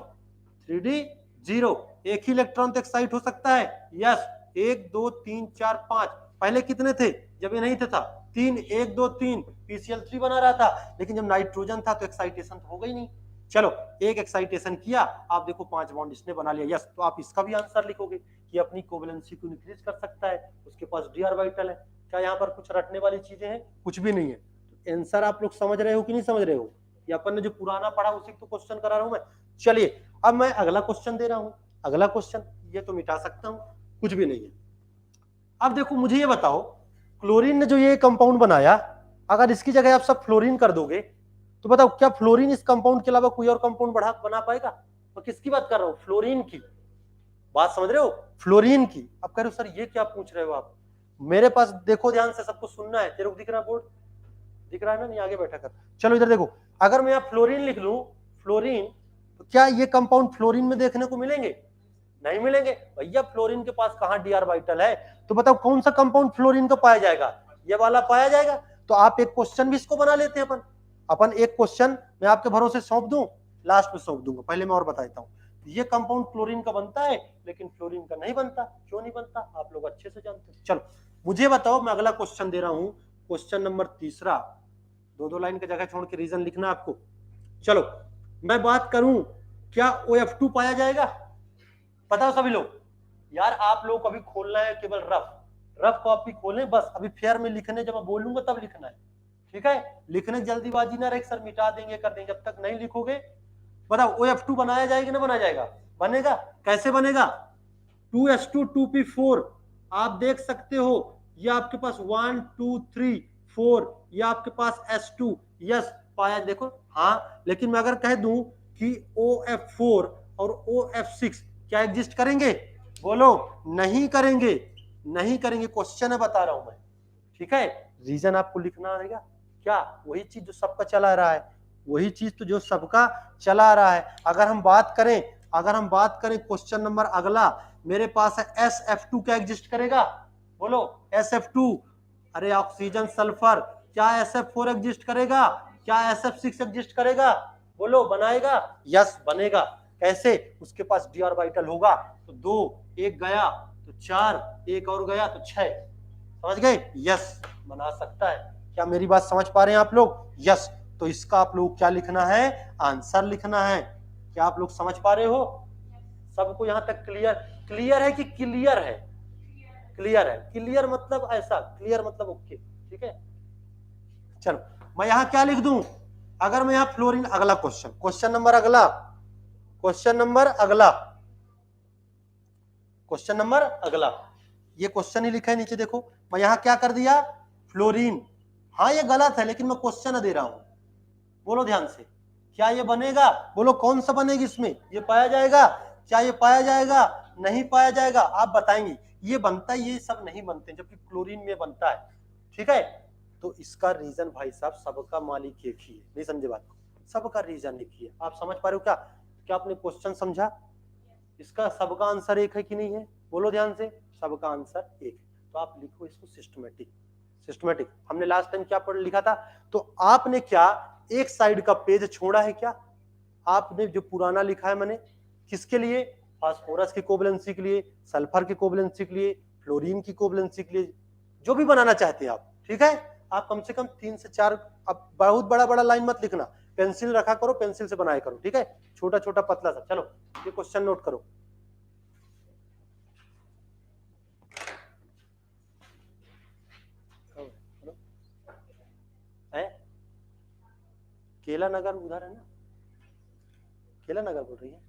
3d0। एक ही इलेक्ट्रॉन तो एक्साइट हो सकता है। यस, 1 2 3 4 5। पहले कितने थे जब ये नहीं था? 3, 1 2 3। PCl3 बना रहा था, लेकिन जब नाइट्रोजन था तो एक्साइटेशन तो हो गई नहीं। चलो एक एक्साइटेशन किया, आप देखो 5 बॉन्ड इसने बना लिया। यस, तो आप इसका भी आंसर लिखोगे कि अपनी कोवेलेंसी को इंक्रीज कर सकता है, उसके पास d ऑर्बिटल है। क्या यहाँ पर कुछ रटने वाली चीजें हैं? कुछ भी नहीं है। तो आंसर आप लोग समझ रहे हो कि नहीं समझ रहे हो? या अपन ने जो पुराना पढ़ा उसी को क्वेश्चन करा रहा हूं मैं। चलिए अब मैं अगला क्वेश्चन दे रहा हूं। अगला क्वेश्चन, ये तो मिटा सकता हूं, कुछ भी नहीं है। अब देखो मुझे ये बताओ, क्लोरीन ने जो ये कंपाउंड बनाया, अगर इसकी जगह आप सब फ्लोरीन कर दोगे तो बताओ क्या फ्लोरीन इस कंपाउंड के अलावा कोई और कंपाउंड बना पाएगा? तो किसकी बात कर रहा हूं? फ्लोरीन की। बात समझ रहे हो? फ्लोरीन की। अब कह रहे हो सर ये क्या पूछ रहे हो आप? मेरे पास देखो ध्यान से, सबको सुनना है। तेरे को दिख रहा है बोर्ड? दिख रहा है ना? नहीं आगे बैठा कर। चलो इधर देखो, अगर मैं यहाँ फ्लोरीन लिख लूं, फ्लोरीन, तो क्या ये कंपाउंड फ्लोरीन में देखने को मिलेंगे? नहीं मिलेंगे भैया। फ्लोरीन के पास कहां d ऑर्बिटल है? तो बताओ कौन सा कंपाउंड फ्लोरीन का पाया जाएगा? ये वाला पाया जाएगा। तो आप एक क्वेश्चन भी इसको बना लेते हैं। अपन एक क्वेश्चन मैं आपके भरोसे सौंप दूं, लास्ट में सौंप दूंगा, पहले मैं और बता देता हूं। ये कंपाउंड क्लोरीन का बनता है, लेकिन फ्लोरीन का नहीं बनता। क्यों नहीं बनता आप लोग अच्छे से जानते हैं। चलो मुझे बताओ, मैं अगला क्वेश्चन दे रहा हूं, क्वेश्चन नंबर 3। 2 लाइन की जगह छोड़ के रीजन लिखना आपको। चलो मैं बात करूं, क्या OF2 पाया जाएगा? बताओ सभी लोग। यार आप लोग को अभी खोलना है केवल रफ, रफ कॉपी खोलें, बस अभी फेयर में लिखने जब मैं बोलूंगा तब लिखना है, ठीक है। लिखने की जल्दीबाजी ना रहे सर मिटा देंगे कर देंगे, जब तक नहीं लिखोगे। बताओ OF2 बनाया जाएगा ना बनाया जाएगा? बनेगा। कैसे बनेगा? 2s2 2p4 आप देख सकते हो, ये आपके पास 1 2 3 4, ये आपके पास S2, यस पाया देखो, हाँ। लेकिन मैं अगर कह दूं कि OF4 और OF6 क्या एग्जिस्ट करेंगे? बोलो, नहीं करेंगे, नहीं करेंगे। क्वेश्चन है बता रहा हूं मैं, ठीक है। रीजन आपको लिखना रहेगा, क्या वही चीज जो सबका चला रहा है, वही चीज तो जो सबका चला रहा है। अगर हम बात करें क्वेश्चन नंबर अगला, मेरे पास है SF2 क्या एग्जिस्ट करेगा? बोलो SF2। अरे ऑक्सीजन सल्फर, क्या SF4 एग्जिस्ट करेगा? क्या SF6 एग्जिस्ट करेगा? बोलो बनाएगा? यस बनेगा। कैसे? उसके पास d ऑर्बिटल होगा, तो 2 एक गया तो 4, एक और गया तो 6, समझ गए? यस बना सकता है। क्या मेरी बात समझ पा रहे हैं आप लोग? यस। तो इसका आप लोग क्या लिखना है? आंसर लिखना है। क्या आप लोग समझ पा रहे हो? सबको यहां तक क्लियर है कि क्लियर है? क्लियर है। क्लियर मतलब ऐसा, क्लियर मतलब ओके, ठीक है। चलो मैं यहां क्या लिख दूं? अगर मैं यहां फ्लोरीन, अगला क्वेश्चन नंबर अगला, ये क्वेश्चन ही लिखा है नीचे देखो। मैं यहां क्या कर दिया? फ्लोरीन। हाँ ये गलत है लेकिन मैं क्वेश्चन दे रहा हूं, बोलो ध्यान से। क्या ये बनेगा? बोलो कौन सा बनेगी इसमें? ये पाया जाएगा? क्या ये पाया जाएगा? नहीं पाया जाएगा? आप बताएंगे ये बनता है, ये सब नहीं बनते, जबकि क्लोरीन में बनता है, ठीक है। तो इसका रीजन भाई साहब सबका मालिक एक ही है, नहीं समझे बात को? सबका रीजन एक ही है। आप समझ पा रहे हो क्या? क्या आपने क्वेश्चन समझा? इसका सबका आंसर एक है कि नहीं है? बोलो ध्यान से, सबका आंसर एक है। तो आप लिखो इसको सिस्टमेटिक। हमने लास्ट टाइम क्या पढ़ लिखा था? तो आपने क्या एक साइड का पेज छोड़ा है? क्या आपने जो पुराना लिखा है मैंने, किसके लिए? फास्फोरस की कोवलेंसी के लिए, सल्फर की कोवलेंसी के लिए, फ्लोरीन की कोवलेंसी के लिए, जो भी बनाना चाहते हैं आप, ठीक है। आप कम से कम 3 से 4, अब बहुत बड़ा लाइन मत लिखना, पेंसिल रखा करो, पेंसिल से बनाया करो, ठीक है। छोटा छोटा पतला सा। चलो ये क्वेश्चन नोट करो। है केला नगर उधर है ना? केला नगर बोल रही है?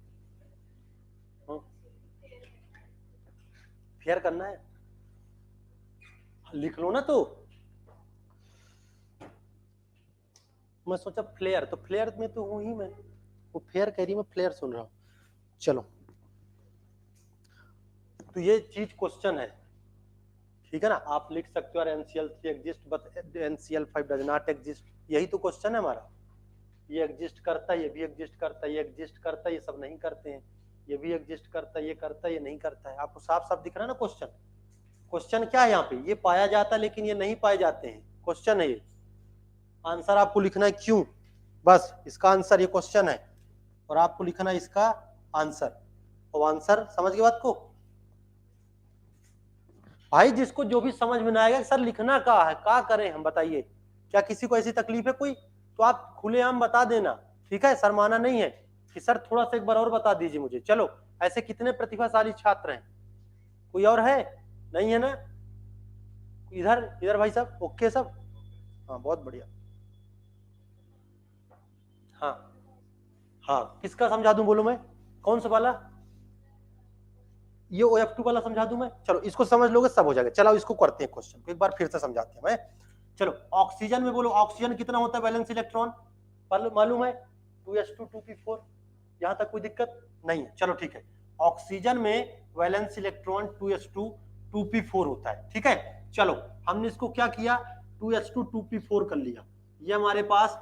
फेयर करना है, लिख लो ना। तो मैं सोचा फ्लेयर, तो फ्लेयर में तो हूं ही मैं, वो फेयर कह रही, मैं फ्लेयर सुन रहा हूं। चलो तो ये चीज क्वेश्चन है, ठीक है ना। आप लिख सकते हो NCl3 exist but NCl5 does not exist, यही तो क्वेश्चन है हमारा। ये एग्जिस्ट करता है, ये भी एग्जिस्ट करता है, ये एग्जिस्ट करता है, ये सब नहीं करते हैं, ये भी एग्जिस्ट करता है, ये करता है, ये नहीं करता है। आपको साफ साफ दिख रहा है ना क्वेश्चन? क्वेश्चन क्या है यहाँ पे? ये पाया जाता है लेकिन ये नहीं पाए जाते हैं, क्वेश्चन है ये। आंसर आपको लिखना है क्यों, बस इसका आंसर, ये क्वेश्चन है और आपको लिखना है इसका आंसर। और आंसर समझ गए बात को भाई? जिसको जो भी समझ में ना आएगा सर लिखना का है, क्या करें हम बताइए? क्या किसी को ऐसी तकलीफ है कोई? तो आप खुलेआम बता देना, ठीक है। शर्माना नहीं है कि सर थोड़ा सा एक बार और बता दीजिए मुझे। चलो ऐसे कितने प्रतिभाशाली छात्र हैं? कोई और है? नहीं है ना? इधर इधर भाई साहब, ओके सब? हाँ बहुत बढ़िया। हाँ किसका समझा दूं? बोलो मैं, कौन सा वाला? ये OF2 वाला समझा दूं मैं? चलो इसको समझ लोगे सब हो जाएगा। चलो इसको करते हैं क्वेश्चन एक बार फिर से समझाते हैं मैं। चलो ऑक्सीजन में बोलो, ऑक्सीजन कितना होता है वैलेंस इलेक्ट्रॉन? मालूम है? 2s2 2p4। यहां तक कोई दिक्कत नहीं है? चलो ठीक है। ऑक्सीजन में वैलेंस इलेक्ट्रॉन 2s2 2p4 होता है, ठीक है। चलो हमने इसको क्या किया? 2s2 2p4 कर लिया। ये हमारे पास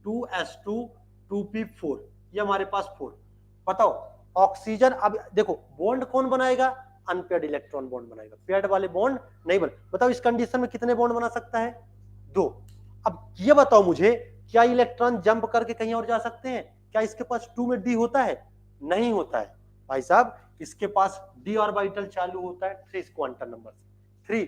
2s2 2p4, ये हमारे पास 4। बताओ ऑक्सीजन, अब देखो बॉन्ड कौन बनाएगा? अनपेयर्ड इलेक्ट्रॉन बॉन्ड बनाएगा, पेयर्ड वाले बॉन्ड नहीं बने। बताओ इस कंडीशन में कितने बॉन्ड बना सकता है? 2। अब ये बताओ मुझे, क्या इलेक्ट्रॉन जंप करके कहीं और जा सकते हैं? क्या इसके पास 2 में डी होता है? नहीं होता है भाई साहब। इसके पास डी ऑर्बिटल चालू होता है 3 क्वांटम नंबर से, 3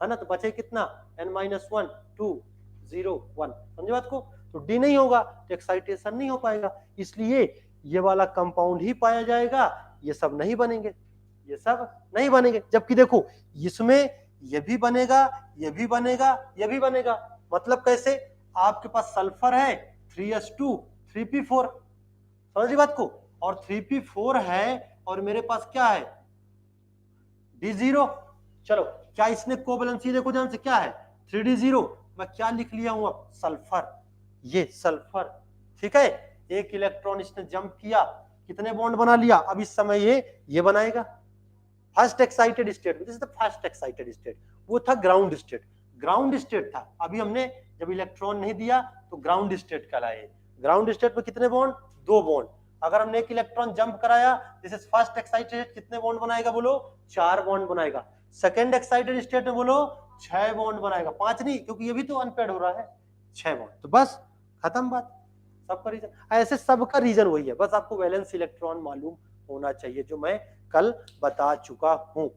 है ना। तो बचे कितना? n-1 2 0 1, समझे बात को? तो डी नहीं होगा तो एक्साइटेशन नहीं हो पाएगा, इसलिए ये वाला कंपाउंड ही पाया जाएगा, ये सब नहीं बनेंगे, ये सब नहीं बनेंगे। जबकि देखो इसमें ये भी बनेगा, ये भी बनेगा, ये भी बनेगा। मतलब कैसे? आपके पास सल्फर है 3s2 3p4, समझ रही बात को, और 3p4 है और मेरे पास क्या है D0। चलो क्या इसने कोवैलेंसी देखो ध्यान से क्या है 3D0, मैं क्या लिख लिया हूं अब सल्फर, ये सल्फर, ठीक है। एक इलेक्ट्रॉन इसने जंप किया, कितने बॉन्ड बना लिया, अब इस समय ये बनाएगा first excited state, this is the first excited state, वो था ग्राउंड स्टेट, ग्राउंड स्टेट था। अभी हमने जब इलेक्ट्रॉन नहीं दिया तो ग्राउंड स्टेट कहलाए। ग्राउंड स्टेट में कितने बॉन्ड, 2 बॉन्ड। अगर हमने एक इलेक्ट्रॉन जंप कराया, दिस इज फर्स्ट एक्साइटेड, कितने बॉन्ड बनाएगा बोलो, 4 बॉन्ड बनाएगा। सेकंड एक्साइटेड स्टेट में बोलो 6 बॉन्ड बनाएगा, 5 नहीं, क्योंकि ये भी तो अनपेड हो रहा है, 6 बॉन्ड। तो बस खत्म बात, सबका रीजन ऐसे, सबका रीजन वही है, बस आपको वैलेंस इलेक्ट्रॉन मालूम होना चाहिए, जो मैं कल बता चुका हूं।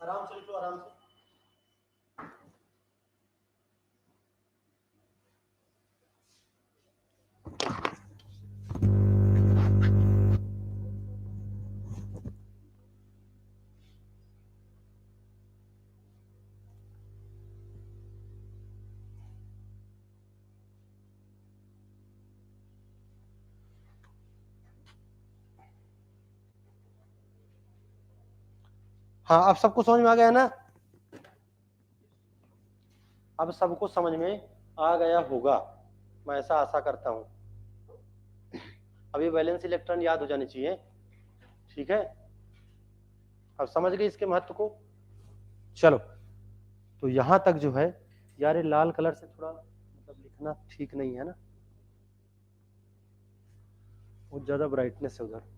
आराम से लिखो, आराम से। हाँ अब सबको समझ में आ गया ना, अब सबको समझ में आ गया होगा, मैं ऐसा आशा करता हूं। अभी वैलेंस इलेक्ट्रॉन याद हो जाने चाहिए, ठीक है। अब समझ गए इसके महत्व को। चलो तो यहां तक जो है यार, ये लाल कलर से थोड़ा मतलब लिखना ठीक नहीं है ना, बहुत ज्यादा ब्राइटनेस है उधर।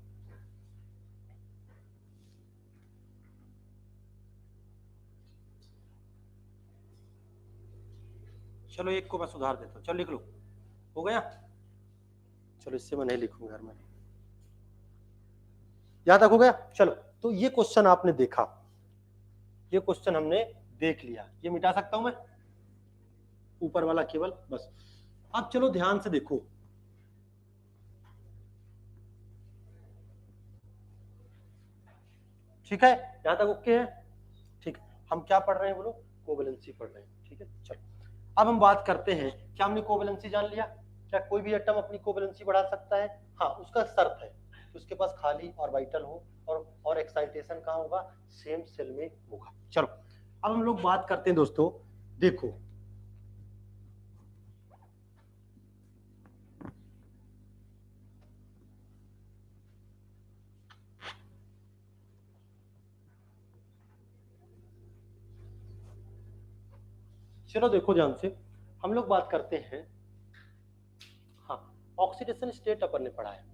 चलो एक को मैं सुधार देता हूँ, चलो लिख लो, हो गया। चलो इससे मैं नहीं लिखूंगा, मैं यहां तक हो गया। चलो तो ये क्वेश्चन आपने देखा, ये क्वेश्चन हमने देख लिया, ये मिटा सकता हूं मैं ऊपर वाला केवल, बस। अब चलो ध्यान से देखो, ठीक है, यहां तक ओके है, ठीक है। हम क्या पढ़ रहे हैं बोलो, कोवैलेंसी पढ़ रहे हैं, ठीक है। चलो अब हम बात करते हैं, क्या हमने कोवैलेंसी जान लिया, क्या कोई भी एटम अपनी कोवैलेंसी बढ़ा सकता है? हाँ, उसका शर्त है कि उसके पास खाली ऑर्बिटल हो और एक्साइटेशन कहाँ होगा, सेम सेल में होगा। चलो अब हम लोग बात करते हैं दोस्तों, देखो चलो देखो ध्यान से, हम लोग बात करते हैं, हाँ ऑक्सीडेशन स्टेट अपन ने पढ़ा है,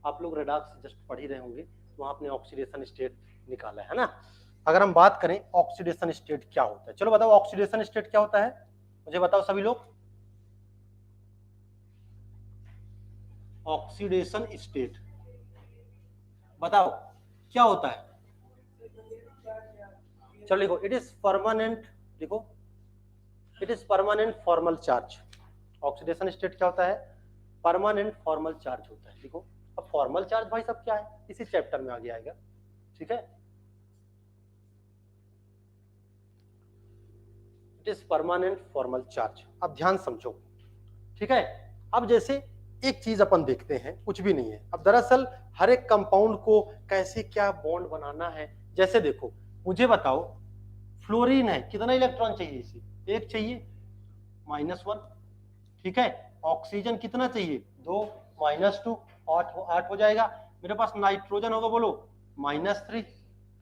आप लोग रेडॉक्स जस्ट पढ़ ही रहे होंगे, तो वहां आपने ऑक्सीडेशन स्टेट निकाला है ना। अगर हम बात करें ऑक्सीडेशन स्टेट क्या होता है, चलो बताओ ऑक्सीडेशन स्टेट क्या होता है, मुझे बताओ सभी लोग। ऑक्सीडेशन स्टेट बताओ क्या होता है, चलो लिखो, इट इज परमानेंट, लिखो it is permanent formal charge. Oxidation state क्या होता है? परमानेंट फॉर्मल चार्ज होता है। देखो अब फॉर्मल चार्ज भाई सब क्या है, इसी चैप्टर में आगे आएगा, ठीक है। It is permanent formal charge. अब ध्यान समझो, ठीक है। अब जैसे एक चीज अपन देखते हैं, कुछ भी नहीं है, अब दरअसल हर एक कंपाउंड को कैसे क्या बॉन्ड बनाना है। जैसे देखो मुझे बताओ, फ्लोरीन है, कितना इलेक्ट्रॉन चाहिए इसे? एक चाहिए, -1, ठीक है। ऑक्सीजन कितना चाहिए? 2, -2, 8 हो जाएगा। मेरे पास नाइट्रोजन होगा, बोलो -3।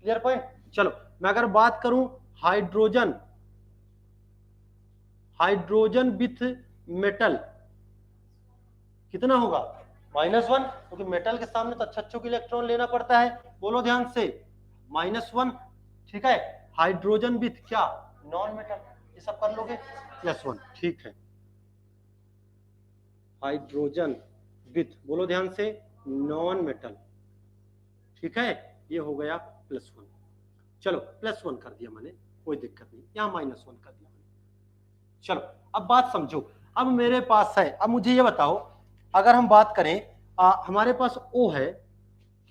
Clear point. चलो मैं अगर बात करूं हाइड्रोजन, हाइड्रोजन विथ मेटल कितना होगा? -1, क्योंकि मेटल के सामने तो अच्छे के इलेक्ट्रॉन लेना पड़ता है। बोलो ध्यान से, -1, ठीक है। हाइड्रोजन विथ क्या? नॉन मेटल, ये सब कर लोगे, +1, ठीक है। हाइड्रोजन विथ, बोलो ध्यान से, नॉन मेटल, ठीक है। ये हो गया +1। चलो +1 कर दिया मैंने, कोई दिक्कत नहीं, यहाँ -1 कर दिया मैंने। चलो अब बात समझो, अब मेरे पास है, अब मुझे ये बताओ, अगर हम बात करें हमारे पास O है,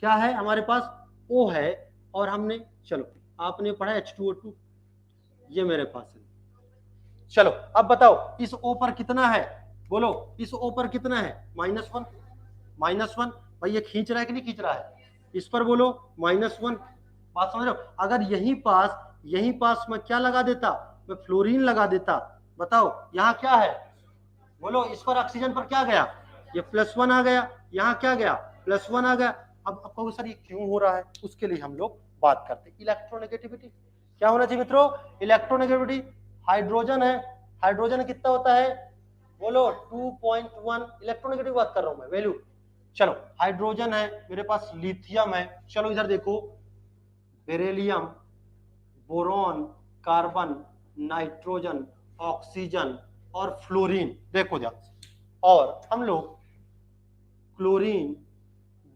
क्या है हमारे पास? O है, और हमने, चलो आपने पढ़ा H2O2, ये मेरे पास है। चलो अब बताओ इस O पर कितना है? बोलो इस O पर कितना है? -1, -1। भाई ये खींच रहा है कि नहीं खींच रहा है? इस पर बोलो -1। बात समझ रहे हो? अगर यहीं पास मैं क्या लगा देता? मैं फ्लोरीन लगा देता। बताओ यहाँ क्या है? बोलो इस पर ऑक्सीजन पर क्या गया? ये +1 आ गया। यहाँ क्या गया? +1 आ गया। अब कहोगे सर ये क्यों हो रहा है? उसके लिए हम लोग बात करते हैं इलेक्ट्रोनेगेटिविटी। क्या होना चाहिए मित्रों? इलेक्ट्रोनेगेटिविटी। हाइड्रोजन है, हाइड्रोजन कितना होता है? बोलो 2.1। इलेक्ट्रोनेगेटिव बात कर रहा हूं मैं, वैल्यू। चलो हाइड्रोजन है, मेरे पास लिथियम है, चलो इधर देखो, beryllium, boron, carbon, nitrogen, oxygen और फ्लोरीन। देखो ध्यान से, और हम लोग क्लोरीन,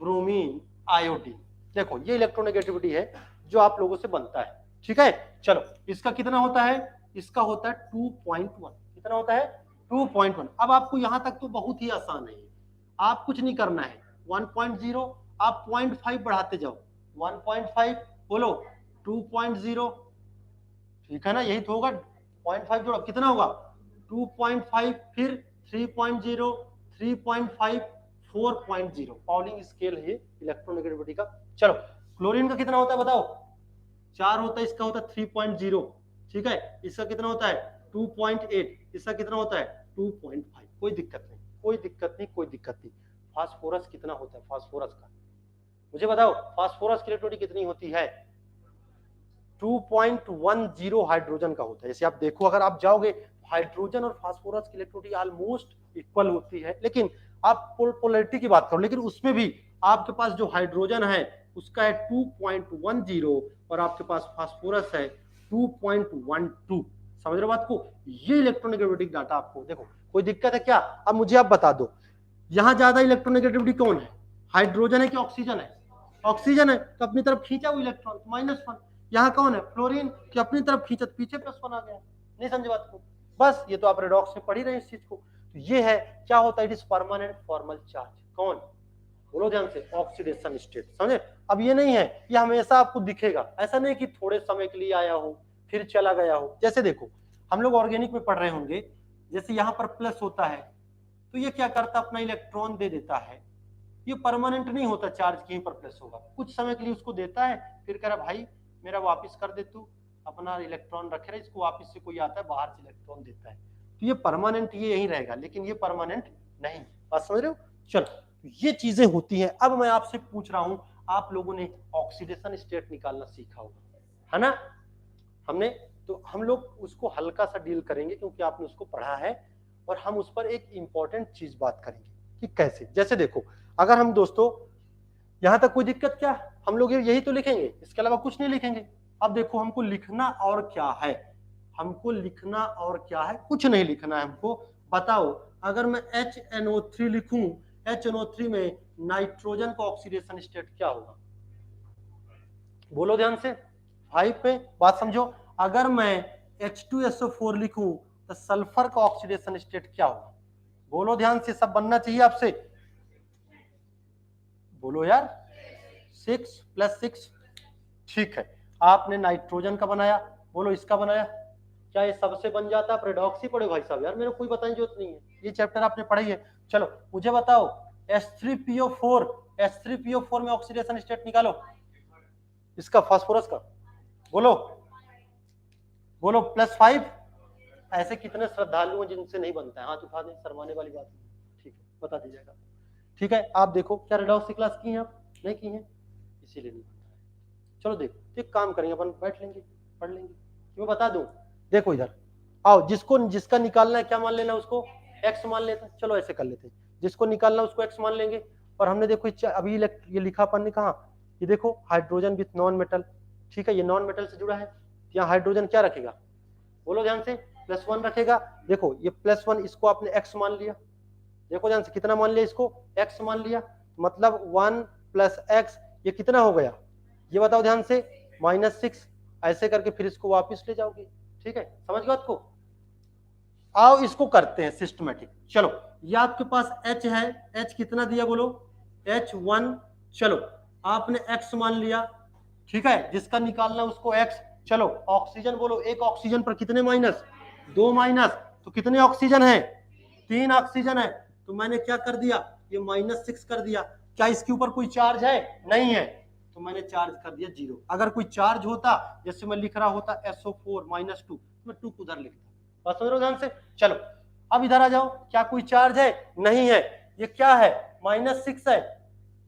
ब्रोमीन, आयोडीन। देखो ये इलेक्ट्रोनेगेटिविटी है जो आप लोगों से बनता है, ठीक है। चलो इसका कितना होता है? इसका होता है 2.1। कितना होता है? 2.1। अब आपको यहां तक तो बहुत ही आसान है, आप कुछ नहीं करना है। 1.0 आप 0.5 बढ़ाते जाओ, 1.5, बोलो 2.0, ठीक है ना, यही तो होगा। 0.5 जोड़ो कितना होगा? 2.5, फिर 3.0, 3.5, 4.0। पॉलिंग स्केल है ये इलेक्ट्रोनेगेटिविटी का। चलो क्लोरीन का कितना होता है बताओ? 4 होता है, इसका होता है 3.0, ठीक है। इसका कितना होता है? 2.8। इसका कितना होता है? 2.5। कोई दिक्कत नहीं, कोई दिक्कत नहीं, कोई दिक्कत नहीं। फास्फोरस कितना होता है? फास्फोरस का मुझे बताओ, फास्फोरस की इलेक्ट्रोनेगेटिविटी कितनी होती है? 2.10 हाइड्रोजन का होता है। जैसे आप देखो, अगर आप जाओगे, हाइड्रोजन और फास्फोरस की इलेक्ट्रोनेगेटिविटी ऑलमोस्ट इक्वल होती है, लेकिन आप पोलैरिटी की बात करो, लेकिन उसमें भी आपके पास जो हाइड्रोजन है उसका है 2.10, और आपके पास फास्फोरस है 2.12। समझ रहे हो बात को? ये इलेक्ट्रोनेगेटिविटी डाटा आपको देखो, कोई दिक्कत है क्या? अब मुझे आप बता दो, यहां ज्यादा इलेक्ट्रोनेगेटिविटी कौन है? हाइड्रोजन है कि ऑक्सीजन है? ऑक्सीजन है, तो अपनी तरफ खींचा वो इलेक्ट्रॉन, -1। यहाँ कौन है? फ्लोरीन, कि अपनी तरफ खींचा, पीछे +1 आ गया। नहीं समझे बात को? बस ये तो आप रेडॉक्स में पढ़ ही रहे हैं इस चीज को। तो ये है, क्या होता है? It is permanent formal charge. कौन? बोलो ध्यान से, ऑक्सीडेशन स्टेट। समझे? अब ये नहीं है ये हमेशा आपको दिखेगा, ऐसा नहीं कि थोड़े समय के लिए आया हो फिर चला गया हो। जैसे देखो हम लोग ऑर्गेनिक में पढ़ रहे होंगे, जैसे यहाँ पर प्लस होता है तो ये क्या करता है? अपना इलेक्ट्रॉन दे देता है। ये परमानेंट नहीं होता चार्ज, कहीं पर प्लस होगा, कुछ समय के लिए उसको देता है, फिर कह रहा भाई मेरा वापस कर दे, तू अपना इलेक्ट्रॉन रखे रहे, इसको वापस से कोई आता है बाहर से इलेक्ट्रॉन देता है। तो ये परमानेंट ये यही रहेगा, लेकिन ये परमानेंट नहीं। बात समझ रहे हो? चलो ये चीजें होती हैं। अब मैं आपसे पूछ रहा हूं, आप लोगों ने ऑक्सीडेशन स्टेट निकालना सीखा होगा, है ना? हमने, तो हम लोग उसको हल्का सा डील करेंगे क्योंकि आपने उसको पढ़ा है, और हम उस पर एक इंपॉर्टेंट चीज बात करेंगे कि कैसे। जैसे देखो, अगर हम दोस्तों यहां तक कोई दिक्कत क्या? हम लोग यही तो लिखेंगे, इसके अलावा कुछ नहीं लिखेंगे। अब देखो हमको लिखना और क्या है? हमको लिखना और क्या है? कुछ नहीं लिखना है हमको। बताओ अगर मैं HNO3 लिखूं, HNO3 में नाइट्रोजन का ऑक्सीडेशन स्टेट क्या होगा? बोलो ध्यान से, 5 पे। बात समझो, अगर मैं H2SO4 लिखूं तो सल्फर का ऑक्सीडेशन स्टेट क्या होगा? बोलो ध्यान से, सब बनना चाहिए आपसे, बोलो यार। 6 + 6, ठीक है। आपने नाइट्रोजन का बनाया, बोलो इसका बनाया, क्या ये सबसे बन जाता? आप रेडॉक्स ही पढ़े भाई साहब, यार मेरे को कोई बताने की जरूरत नहीं है, ये चैप्टर आपने पढ़ाई है। चलो मुझे बताओ, H3PO4, H3PO4 में ऑक्सीडेशन स्टेट निकालो इसका, फास्फोरस का, बोलो बोलो, +5। ऐसे कितने श्रद्धालु हैं जिनसे नहीं बनता है? हाथ उठा दें, शर्माने वाली बात नहीं, ठीक है, बता दीजिएगा। ठीक है, आप देखो, क्या रेडॉक्स की क्लास की है आप? नहीं की है, इसीलिए नहीं बनता है। चलो देखो, एक काम करेंगे अपन, बैठ लेंगे, पढ़ लेंगे, मैं बता दूं। देखो इधर आओ, जिसका निकालना है क्या मान लेना, उसको x मान लेता। चलो ऐसे कर लेते हैं, जिसको निकालना उसको x मान लेंगे। और हमने देखो अभी ये लिखा अपन ने कहा, ये देखो हाइड्रोजन विथ नॉन मेटल, ठीक है, ये नॉन मेटल से जुड़ा है। यहाँ हाइड्रोजन क्या रखेगा, बोलो ध्यान से, +1 रखेगा। देखो ये +1, इसको आपने x मान लिया, देखो ध्यान से, कितना मान लिया इसको, x मान लिया, मतलब 1 + x, ये कितना हो गया, ये बताओ ध्यान से, -6। ऐसे करके फिर इसको वापस ले जाओगे, ठीक है, समझ गए बात को? आओ इसको करते हैं सिस्टमेटिक। चलो ये आपके पास H है, H कितना दिया बोलो, H1। चलो आपने x मान लिया, ठीक है, जिसका निकालना उसको x। चलो ऑक्सीजन बोलो, एक ऑक्सीजन पर कितने माइनस, 2 माइनस, तो कितने ऑक्सीजन है, 3 ऑक्सीजन है। तो मैंने क्या कर दिया, ये -6 कर दिया। क्या इसके ऊपर कोई चार्ज है? नहीं है, तो मैंने चार्ज कर दिया 0। अगर कोई चार्ज होता, जैसे मैं लिख रहा होता SO4 -2, मैं 2 उधर लिखता। बात समझ रहे हो ध्यान से? चलो अब इधर आ जाओ, क्या कोई चार्ज है? नहीं है, ये क्या है, -6 है,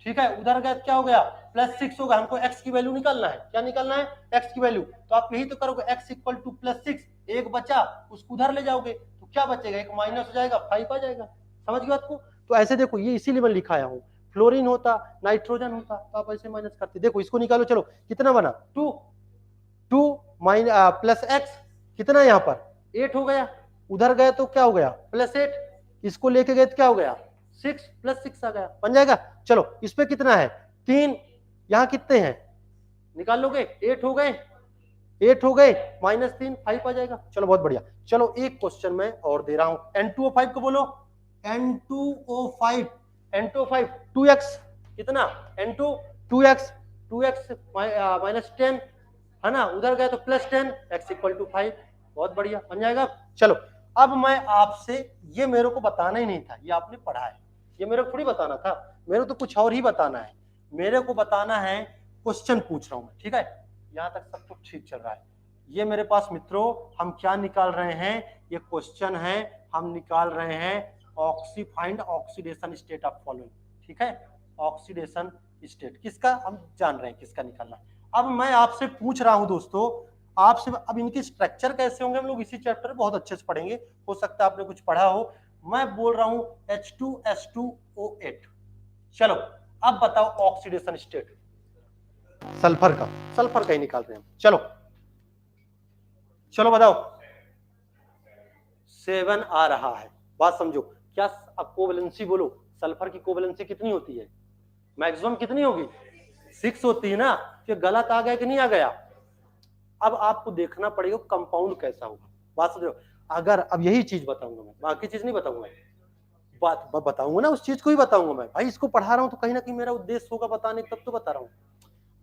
ठीक है, उधर गया क्या हो गया, +6 होगा। हमको x की वैल्यू निकालना है, क्या निकालना है, x की वैल्यू। तो आप यही तो करोगे, x = +6, एक बचा, उसको उधर ले जाओगे तो क्या बचेगा, एक माइनस हो जाएगा, 5 आ जाएगा। समझ गए बात को? तो ऐसे देखो, ये इसीलिए मैं लिखाया हूँ, फ्लोरीन होता, नाइट्रोजन होता, तो आप ऐसे माइनस करते। देखो इसको निकालो, चलो कितना बना, 2 +x, कितना यहाँ पर 8 हो गया, उधर गए तो क्या हो गया, +8, इसको लेके गए तो क्या हो गया, 6 + 6 आ गया, बन जाएगा। चलो इस पे कितना है, 3, यहाँ कितने हैं, निकाल लोगे, 8 हो गए, 8 हो गए, -3, 5 आ जाएगा। चलो बहुत बढ़िया। चलो एक क्वेश्चन मैं और दे रहा हूं, N2O5 को बोलो, N2O5, N2O5 2x, कितना, N2 2x, 2x -10 है ना, उधर गए तो +10, x = 5, बहुत बढ़िया, बन जाएगा। चलो अब मैं आपसे, ये मेरे को बताना ही नहीं था, ये आपने पढ़ा है, ये मेरे को थोड़ी बताना था, मेरे को तो कुछ और ही बताना है, मेरे को बताना है, क्वेश्चन पूछ रहा हूं मैं, ठीक है, यहां तक सब कुछ ठीक चल रहा है। ये मेरे पास मित्रों, हम क्या निकाल रहे हैं, ये क्वेश्चन है, हम निकाल रहे हैं find oxidation state of following, ठीक है, ऑक्सीडेशन स्टेट किसका, हम जान रहे हैं किसका निकालना है। अब मैं आपसे पूछ रहा हूं दोस्तों, आपसे, अब इनके स्ट्रक्चर कैसे होंगे हम लोग इसी चैप्टर में बहुत अच्छे से पढ़ेंगे, हो सकता है आपने कुछ पढ़ा हो। मैं बोल रहा हूं H2S2O8। चलो अब बताओ ऑक्सीडेशन स्टेट सल्फर का ही निकाल रहे हैं हम। चलो बताओ, 7 आ रहा है, बात समझो, क्या कोवैलेंसी बोलो, सल्फर की कोवैलेंसी कितनी होती है, मैक्सिमम कितनी होगी, 6 होती है ना, कि गलत आ गया कि नहीं आ गया। अब आपको देखना पड़ेगा कंपाउंड कैसा होगा, बात समझो। अगर अब यही चीज बताऊंगा मैं, बाकी चीज नहीं बताऊंगा, बात बताऊंगा ना, उस चीज को ही बताऊंगा मैं, भाई इसको पढ़ा रहा हूं तो कहीं ना कहीं मेरा उद्देश्य होगा बताने, तब तो बता रहा हूं।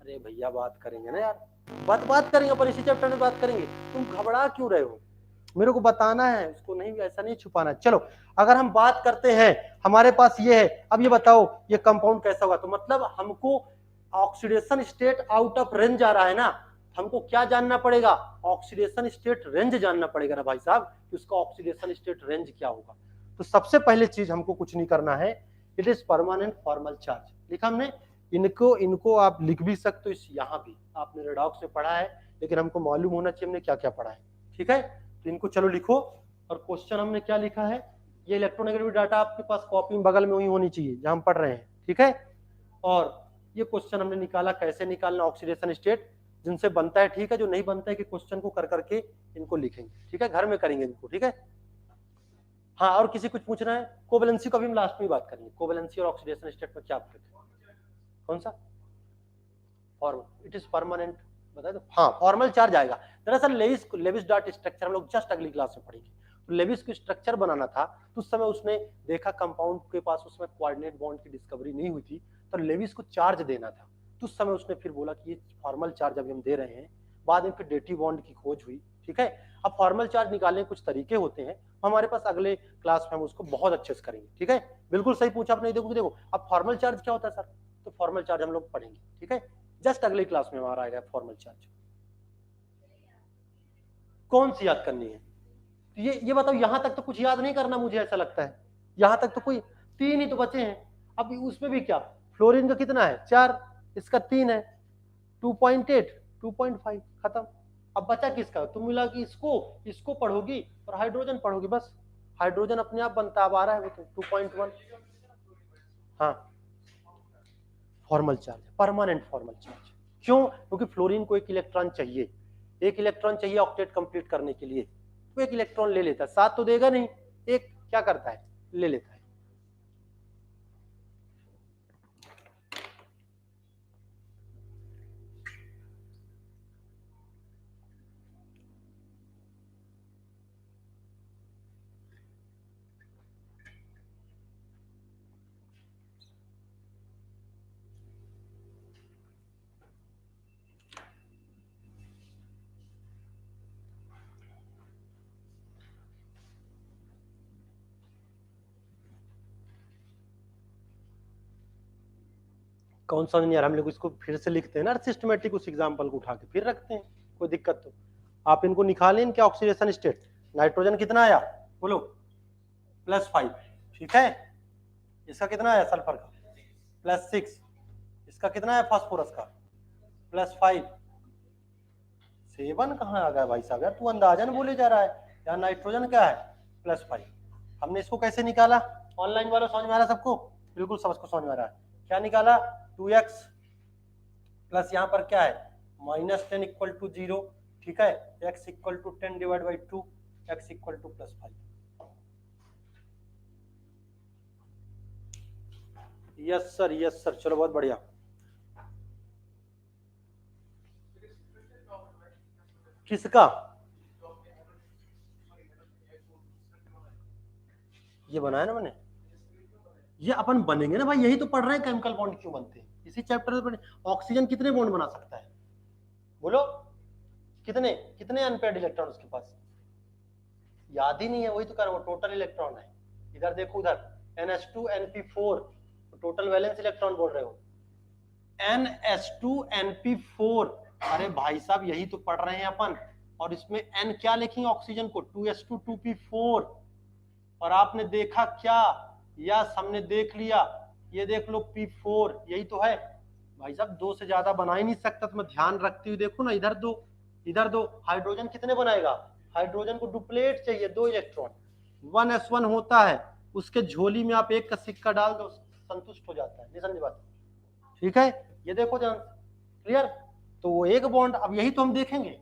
अरे भैया बात करेंगे ना यार, बात करेंगे पर इसी चैप्टर में बात करेंगे, तुम घबरा क्यों रहे हो, मेरे को बताना है, उसको नहीं, ऐसा नहीं छुपाना। चलो अगर हम बात करते हैं, हमारे पास ये है, अब ये बताओ ये कंपाउंड कैसा होगा, तो मतलब हमको oxidation state out of range आ रहा है ना, हमको क्या जानना पड़ेगा, ऑक्सीडेशन स्टेट रेंज जानना पड़ेगा ना भाई साहब, कि उसका ऑक्सीडेशन स्टेट रेंज क्या होगा। तो सबसे पहले चीज हमको कुछ नहीं करना है, it is permanent formal charge, लिखा हमने, इनको आप लिख भी सकते हो, यहाँ भी आपने रेडॉक्स में पढ़ा है, लेकिन हमको मालूम होना चाहिए हमने क्या क्या पढ़ा है, ठीक है, तो इनको चलो लिखो। और क्वेश्चन हमने क्या लिखा है, ये इलेक्ट्रोनेगेटिव डाटा आपके पास कॉपी में बगल में वही होनी चाहिए जहां हम पढ़ रहे हैं, ठीक है। और ये क्वेश्चन हमने निकाला, कैसे निकालना ऑक्सीडेशन स्टेट, जिनसे बनता है ठीक है, जो नहीं बनता है कि क्वेश्चन को कर करके इनको लिखेंगे, ठीक है, घर में करेंगे इनको, ठीक है। हाँ और किसी कुछ पूछना है, कोवैलेंसी को भी हम लास्ट में बात करेंगे, कोवैलेंसी और ऑक्सीडेशन स्टेट में क्या फर्क है, कौन सा, और इट इज परमानेंट, बता दो, हाँ फॉर्मल चार्ज आएगा। दरअसल लेविस डॉट स्ट्रक्चर हम लोग जस्ट अगली क्लास में पढ़ेंगे, तो लेविस को स्ट्रक्चर बनाना था, तो उस समय उसने देखा कंपाउंड के पास उसमें कोऑर्डिनेट बॉन्ड की डिस्कवरी नहीं हुई थी, तो लेविस को चार्ज देना था। तो उस समय उसने फिर बोला कि ये फॉर्मल चार्ज अभी हम दे रहे हैं, बाद में फिर डेटिव बॉन्ड की खोज हुई। ठीक है, अब फॉर्मल चार्ज निकालने के कुछ तरीके होते हैं, हमारे पास अगले क्लास में हम उसको बहुत अच्छे से करेंगे। ठीक है, बिल्कुल सही पूछा आपने। देखो अब फॉर्मल चार्ज क्या होता है सर, तो फॉर्मल चार्ज हम लोग पढ़ेंगे। ठीक है, जस्ट अगली क्लास में हमारा आएगा फॉर्मल चार्ज। कौन सी याद करनी है? तो ये बताओ, यहां तक तो कुछ याद नहीं करना, मुझे ऐसा लगता है यहां तक तो कोई, 3 ही तो बचे हैं। अब उसमें भी क्या, फ्लोरीन का कितना है 4, इसका 3 है, 2.8 2.5 खत्म। अब बचा किसका, तुम मिला कि इसको पढ़ोगी और हाइड्रोजन पढ़ोगी, बस हाइड्रोजन अपने आप बनता, अब आ रहा है वो तो 2.1। हाँ, formal charge, permanent formal charge. क्यों? क्योंकि फ्लोरीन को एक इलेक्ट्रॉन चाहिए, एक इलेक्ट्रॉन चाहिए ऑक्टेट कंप्लीट करने के लिए, तो एक इलेक्ट्रॉन ले लेता है, 7 तो देगा नहीं, एक क्या करता है, ले लेता है। कौन सा नहीं यार, हम लोग इसको फिर से लिखते हैं ना सिस्टमेटिक, उस एग्जांपल को उठा के फिर रखते हैं, कोई दिक्कत तो। आप इनको निकालें, इनके ऑक्सीडेशन स्टेट। नाइट्रोजन कितना आया बोलो, +5। ठीक है, इसका कितना आया सल्फर का, +6। इसका कितना है फास्फोरस का, +5। 7 कहाँ आ गया भाई साहब, यार तू अंदाजन बोले जा रहा है। यार नाइट्रोजन क्या है, +5। हमने इसको कैसे निकाला, ऑनलाइन वालों समझ में आ रहा है सबको, बिल्कुल सबको समझ में आ रहा है। क्या निकाला, 2x प्लस यहाँ पर क्या है -10 = 0। ठीक है, x = 10/2, x = +5। यस सर, चलो बहुत बढ़िया। किसका, ये बनाया ना मैंने, ये अपन बनेंगे ना भाई, यही तो पढ़ रहे हैं केमिकल बॉन्ड क्यों बनते हैं, इसी चैप्टर में। ऑक्सीजन कितने बॉन्ड बना सकता है बोलो, कितने कितने अनपेयर्ड इलेक्ट्रॉन उसके पास, याद ही नहीं है, वही तो कह रहा हूं, टोटल इलेक्ट्रॉन है। इधर देखो, उधर NH2 NP4, total valence electron बोल रहे हो, NH2 NP4। अरे भाई साहब यही तो पढ़ रहे हैं अपन, और इसमें N क्या लिखेंगे ऑक्सीजन को, 2S2 2P4। और आपने देखा क्या, यस हमने देख लिया, ये देख लो P4, यही तो है भाई साहब, 2 से ज्यादा बना ही नहीं सकता। तो मैं ध्यान रखते हुए देखो ना, इधर दो इधर दो, हाइड्रोजन कितने बनाएगा, हाइड्रोजन को डुप्लेट चाहिए, 2 इलेक्ट्रॉन, 1s1 होता है, उसके झोली में आप एक का सिक्का डाल दो, संतुष्ट हो जाता है, नहीं समझ बात। ठीक है, ये देखो जान, क्लियर। तो वो एक बॉन्ड, अब यही तो हम देखेंगे,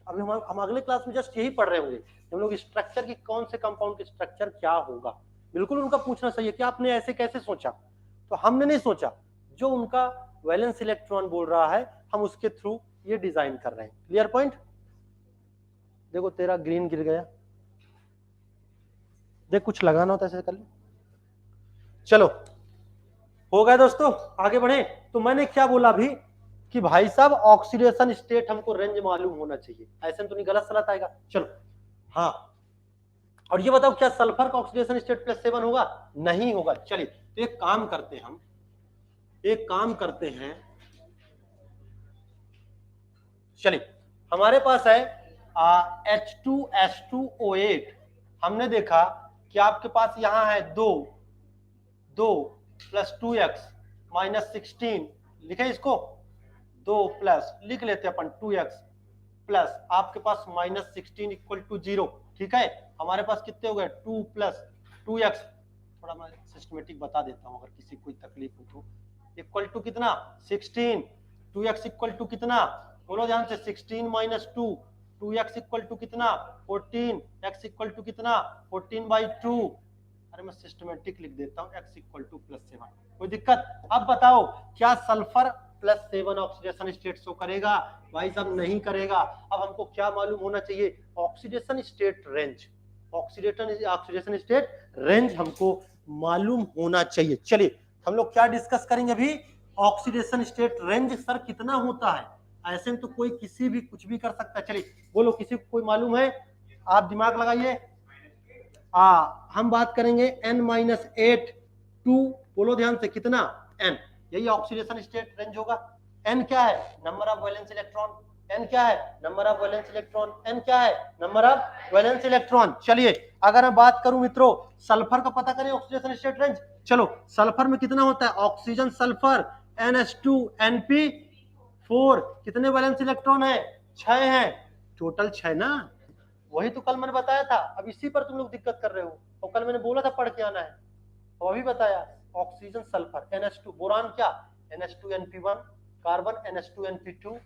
अभी हम अगले क्लास में जस्ट यही पढ़ रहे होंगे, हम लोग स्ट्रक्चर की, कौन से कंपाउंड की स्ट्रक्चर क्या होगा। बिल्कुल उनका पूछना सही है कि आपने ऐसे कैसे सोचा, तो हमने नहीं सोचा, जो उनका वैलेंस इलेक्ट्रॉन बोल रहा है हम उसके थ्रू ये डिजाइन कर रहे हैं। Clear point. देखो तेरा ग्रीन गिर गया, देख कुछ लगाना होता है ऐसे कर ले। चलो हो गया दोस्तों, आगे बढ़े। तो मैंने क्या बोला अभी कि भाई साहब ऑक्सीडेशन स्टेट हमको रेंज मालूम होना चाहिए, ऐसे तो नहीं गलत सलत आएगा। चलो हाँ, और ये बताओ क्या सल्फर का ऑक्सीडेशन स्टेट +7 होगा, नहीं होगा। चलिए तो एक काम करते हैं हम, एक काम करते हैं, चलिए हमारे पास है H2S2O8। हमने देखा कि आपके पास यहां है 2 + 2x -16, लिखे इसको 2 प्लस लिख लेते हैं अपन 2x प्लस आपके पास -16 = 0। ठीक है, हमारे पास कितने हो गए 2 + 2x, थोड़ा मैं सिस्टमेटिक बता देता हूं अगर किसी को कोई तकलीफ हो तो, इक्वल टू कितना 16, 2x इक्वल टू कितना बोलो ध्यान से, 16 - 2, 2x इक्वल टू कितना 14, x इक्वल टू कितना 14/2। अरे मैं सिस्टमेटिक लिख देता हूँ, x इक्वल टू +7, कोई दिक्कत। अब बताओ क्या सल्फर +7 ऑक्सीडेशन स्टेट शो करेगा, भाई साहब नहीं करेगा। अब हमको क्या मालूम होना चाहिए, oxidation state range. Oxidation state range हमको मालूम होना चाहिए। चलिए हम लोग क्या डिस्कस करेंगे अभी, ऑक्सीडेशन स्टेट रेंज सर कितना होता है। ऐसे में तो कोई किसी भी कुछ भी कर सकता है। चलिए बोलो, किसी को कोई मालूम है, आप दिमाग लगाइए। हम बात करेंगे n-8 2, बोलो ध्यान से, कितना n, यही ऑक्सीडेशन स्टेट रेंज होगा। n क्या है, number of valence electron. n क्या है, number of valence electron. n क्या है, नंबर ऑफ वैलेंस इलेक्ट्रॉन। चलिए अगर मैं बात करूं मित्रों, सल्फर का पता करें ऑक्सीडेशन स्टेट रेंज। चलो सल्फर में कितना होता है, ऑक्सीजन सल्फर NH2 NP4, कितने वैलेंस इलेक्ट्रॉन है, 6 है, टोटल 6 ना। वही तो कल मैंने बताया था, अब इसी पर तुम लोग दिक्कत कर रहे हो। और कल मैंने बोला था पढ़ के आना है, और अभी बताया, ऑक्सीजन सल्फर NH2, बोरान क्या NH2NP1, कार्बन NH2NP2,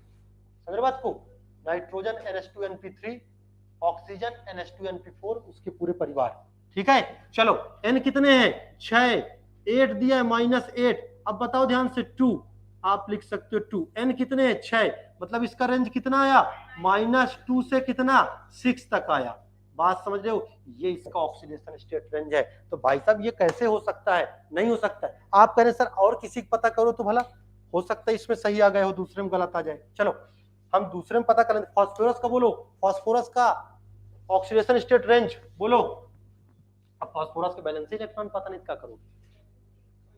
समझ बात को, नाइट्रोजन NH2NP3, ऑक्सीजन NH2NP4, उसके पूरे परिवार। ठीक है, चलो n कितने हैं, 6, 8 दिया है -8, अब बताओ ध्यान से 2, आप लिख सकते हो 2, n कितने हैं, 6, मतलब इसका रेंज कितना आया, -2 से कितना 6 तक आया। बात समझ रहे हो, ये इसका ऑक्सीडेशन स्टेट रेंज है। तो भाई साहब ये कैसे हो सकता है, नहीं हो सकता है। आप कह रहे सर और किसी को पता करो तो भला, हो सकता है इसमें सही आ गए हो, दूसरे में गलत आ जाए। चलो हम दूसरे में पता करें, फास्फोरस का बोलो, फास्फोरस का ऑक्सीडेशन स्टेट रेंज बोलो। अब फास्फोरस के बैलेंस इलेक्ट्रॉन पता नहीं क्या करोगे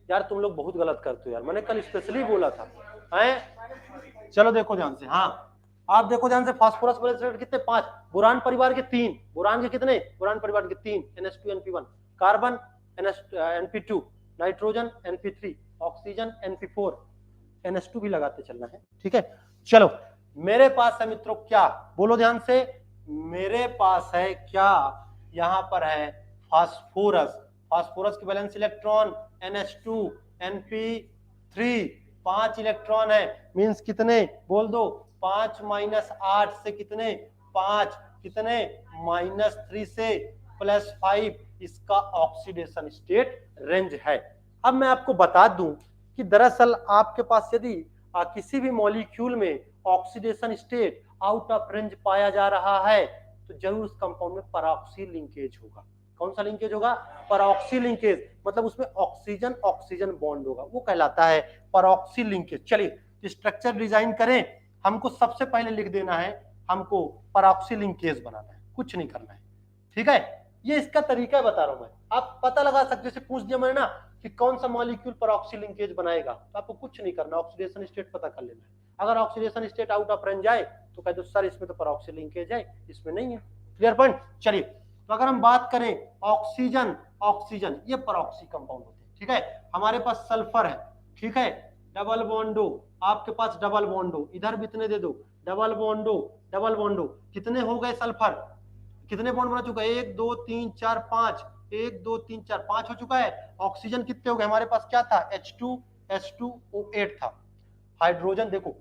यार, तुम लोग बहुत गलत करते हो यार, मैंने कल स्पेशली बोला था हैं। चलो देखो ध्यान से, हाँ आप देखो ध्यान से, फास्फोरस बैलेंस कितने, 5, बोरान परिवार के 3, बोरान के कितने, बोरान परिवार के 3, NH2NP1, carbon NP2, nitrogen NP3, oxygen NP4, NH2 भी लगाते चलना है। ठीक है, चलो मेरे पास है मित्रों क्या, बोलो ध्यान से, मेरे पास है क्या, यहां पर है फास्फोरस। फास्फोरस की valence electron NH2 NP3, 5 electron है, मींस कितने बोल दो, 5 -8 से कितने 5, कितने -3 से +5, इसका ऑक्सीडेशन स्टेट रेंज है। अब मैं आपको बता दूं कि दरअसल आपके पास यदि किसी भी मॉलिक्यूल में oxidation state out of range पाया जा रहा है तो जरूर उस कंपाउंड में पैरॉक्सी लिंकेज होगा। कौन सा लिंकेज होगा, पैरॉक्सी लिंकेज, मतलब उसमें ऑक्सीजन ऑक्सीजन बॉन्ड होगा, वो कहलाता है पैरॉक्सी लिंकेज। चलिए स्ट्रक्चर डिजाइन करें, हमको सबसे पहले लिख देना है, हमको पैरॉक्सी लिंकेज बनाना है, कुछ नहीं करना है। ठीक है, ये इसका तरीका बता रहा हूं मैं, आप पता लगा सकते, जैसे पूछ दिया मैंने ना कि कौन सा मॉलिक्यूल पैरॉक्सी लिंकेज बनाएगा, तो आपको कुछ नहीं करना, ऑक्सीडेशन स्टेट पता कर लेना है। अगर oxidation state out of range आए तो कह दो सर इसमें तो पैरॉक्सी लिंकेज है, इसमें नहीं है। Clear point. चलिए तो अगर हम बात करें ऑक्सीजन, ऑक्सीजन ये पैरॉक्सी कंपाउंड होते हैं। ठीक है, हमारे पास सल्फर है, ठीक है, डबल बॉन्डो, आपके पास डबल बॉन्डो, इधर भी इतने दे दो, डबल बॉन्डो डबल बॉन्डो, कितने हो गए सल्फर, कितने बॉन्ड बना चुका है, 1 2 3 4 5, 1 2 3 4 5 हो चुका है। ऑक्सीजन कितने हो गए, हमारे पास क्या था, H2SO8 था। हाइड्रोजन देखो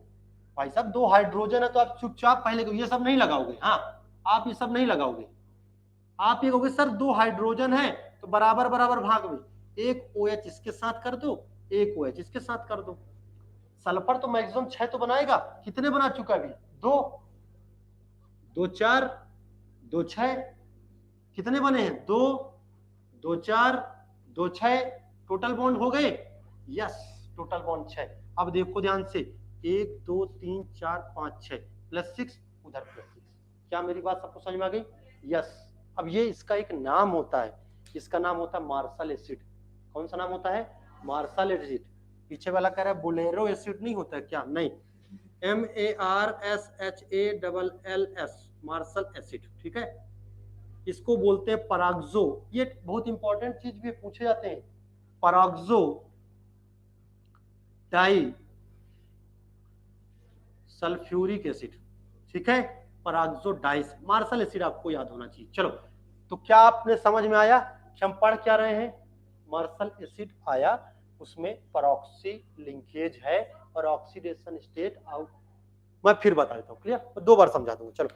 भाई साहब, 2 हाइड्रोजन है तो आप चुपचाप पहले ये सब नहीं लगाओगे, हाँ आप ये सब नहीं लगाओगे, आप ये कहोगे सर 2 हाइड्रोजन है तो बराबर बराबर भाग में, एक OH इसके साथ कर दो, एक OH इसके साथ कर दो। सल्फर तो मैक्सिमम 6 तो बनाएगा, कितने बना चुका अभी, 2 2 4 2 6, कितने बने हैं, 2 2 4 2 6, टोटल बॉन्ड हो गए, यस टोटल बॉन्ड 6। अब देखो ध्यान से, 1 2 3 4 5 6 +6 उधर +6, क्या मेरी बात सबको समझ में आ गई, यस। अब ये इसका एक नाम होता है, इसका नाम होता है मार्शल एसिड। कौन सा नाम होता है, मार्शल एसिड। पीछे वाला कह रहा है बोलेरो एसिड नहीं होता है क्या, नहीं, MARSHALLS, मार्शल एसिड। ठीक है, इसको बोलते हैं पराक्सो, ये बहुत इंपॉर्टेंट चीज भी पूछे जाते हैं, पराक्सो डाई सल्फ्यूरिक एसिड। ठीक है, पराक्सो डाइस, मार्शल एसिड आपको याद होना चाहिए। चलो तो क्या आपने समझ में आया कि हम पढ़ क्या रहे हैं, मार्शल एसिड आया, उसमें पैरॉक्सी लिंकेज है और ऑक्सीडेशन स्टेट आउट। मैं फिर बता देता हूँ, क्लियर, 2 बार समझा दूंगा। चलो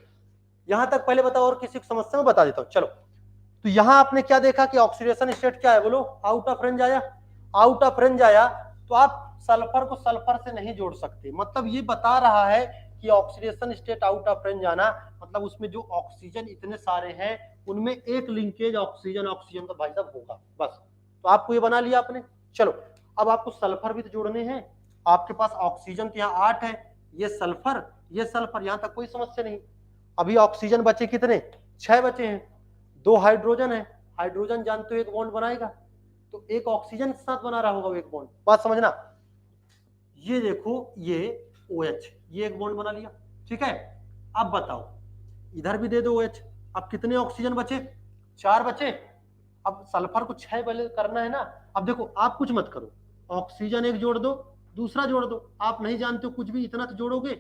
यहां तक पहले बताओ, और किसी को समस्या में बता देता हूँ। चलो तो यहां आपने क्या देखा कि ऑक्सीडेशन स्टेट क्या है, बोलो आउट ऑफ रेंज आया, आउट ऑफ रेंज आया तो आप सल्फर को सल्फर से नहीं जोड़ सकते, मतलब ये बता रहा है कि oxidation state out of range आना मतलब उसमें जो ऑक्सीजन इतने सारे हैं उनमें एक लिंकेज ऑक्सीजन ऑक्सीजन का भाई साहब होगा, बस। तो आपको ये बना लिया आपने। चलो अब आपको सल्फर भी तो जोड़ने हैं। आपके पास ऑक्सीजन तो यहाँ 8 है, ये सल्फर यहाँ तक कोई समस्या नहीं। अभी ऑक्सीजन बचे कितने, 6 बचे हैं, 2 हाइड्रोजन है, हाइड्रोजन जानते हो एक बॉन्ड बनाएगा, तो एक ऑक्सीजन के साथ बना रहा होगा वो एक बॉन्ड, बात समझना। ये देखो ये OH, ये एक बॉन्ड बना लिया, ठीक है। अब बताओ इधर भी दे दो OH, अब कितने ऑक्सीजन बचे, 4 बचे। अब सल्फर को 6 पहले करना है ना। अब देखो आप कुछ मत करो, ऑक्सीजन एक जोड़ दो, दूसरा जोड़ दो, आप नहीं जानते हो कुछ भी, इतना तो जोड़ोगे,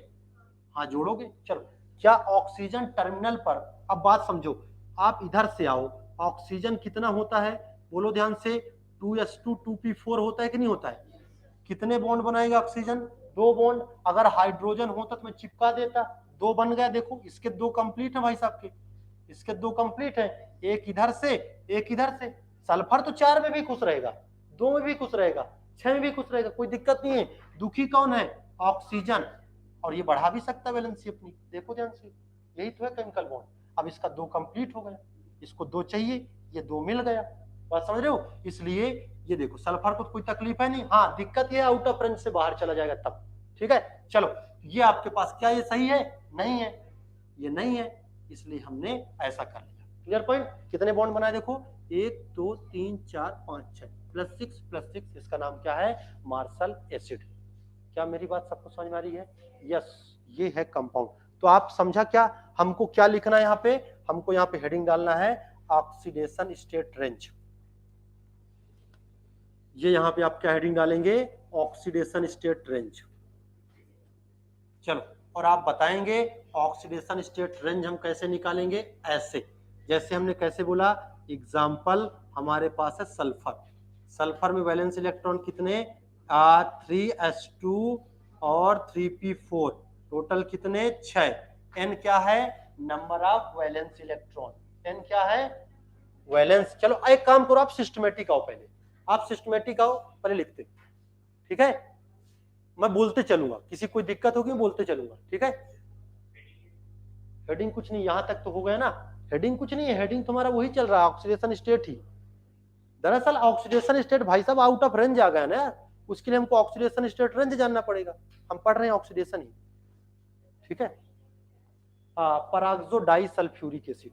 हाँ जोड़ोगे। चलो क्या ऑक्सीजन टर्मिनल पर, अब बात समझो, आप इधर से आओ, ऑक्सीजन कितना होता है बोलो ध्यान से, 2s2 2p4 होता है कि नहीं होता है। कितने बॉन्ड बनाएगा ऑक्सीजन, 2 बॉन्ड। अगर हाइड्रोजन होता तो मैं चिपका देता, 2 बन गया। देखो इसके 2 कंप्लीट है भाई साहब के, इसके 2 कंप्लीट है, एक इधर से एक इधर से। सल्फर तो 4 में भी खुश रहेगा, 2 में भी खुश रहेगा, 6 में भी खुश रहेगा, कोई दिक्कत नहीं है। दुखी कौन है, ऑक्सीजन। और ये बढ़ा भी सकता है वैलेंसी अपनी, देखो ध्यान से, यही तो है केमिकल बॉन्ड। अब इसका 2 कंप्लीट हो गया, इसको 2 चाहिए, ये 2 मिल गया, बात समझ रहे हो। इसलिए ये देखो सल्फर को कोई तकलीफ है नहीं, हाँ दिक्कत ये आउट ऑफ रेंज से बाहर चला जाएगा तब, ठीक है। चलो ये आपके पास क्या ये सही है, नहीं है, ये नहीं है, इसलिए हमने ऐसा कर लिया। Clear point. कितने बॉन्ड बनाए देखो, 1 2 3 4 5 6 +6 इसका नाम क्या है, मार्शल एसिड। क्या मेरी बात सबको समझ में आ रही है, यस ये है कंपाउंड। तो आप समझा क्या, हमको क्या लिखना है यहाँ पे, हमको यहाँ पे हेडिंग डालना है ऑक्सीडेशन स्टेट रेंज। ये यहाँ पे आप क्या हेडिंग डालेंगे, ऑक्सीडेशन स्टेट रेंज। चलो और आप बताएंगे ऑक्सीडेशन स्टेट रेंज हम कैसे निकालेंगे, ऐसे जैसे हमने कैसे बोला, एग्जाम्पल हमारे पास है सल्फर, सल्फर में वैलेंस इलेक्ट्रॉन कितने 3s2 और 3p4, टोटल कितने 6। n क्या है, number of valence electron, n क्या है वैलेंस। चलो एक काम करो, आप सिस्टमेटिक आओ, पहले आप सिस्टमेटिक आओ, पहले लिखते, ठीक है। मैं बोलते चलूंगा, किसी कोई दिक्कत होगी बोलते चलूंगा, ठीक है। हेडिंग कुछ नहीं, यहां तक तो हो गया ना, हेडिंग कुछ नहीं है, हेडिंग तुम्हारा वही चल रहा है ऑक्सीडेशन स्टेट ही। दरअसल ऑक्सीडेशन स्टेट भाई साहब आउट ऑफ रेंज आ गया ना, उसके लिए हमको ऑक्सीडेशन स्टेट रेंज जानना पड़ेगा, हम पढ़ रहे हैं ऑक्सीडेशन ही, ठीक है। Peroxodisulphuric acid,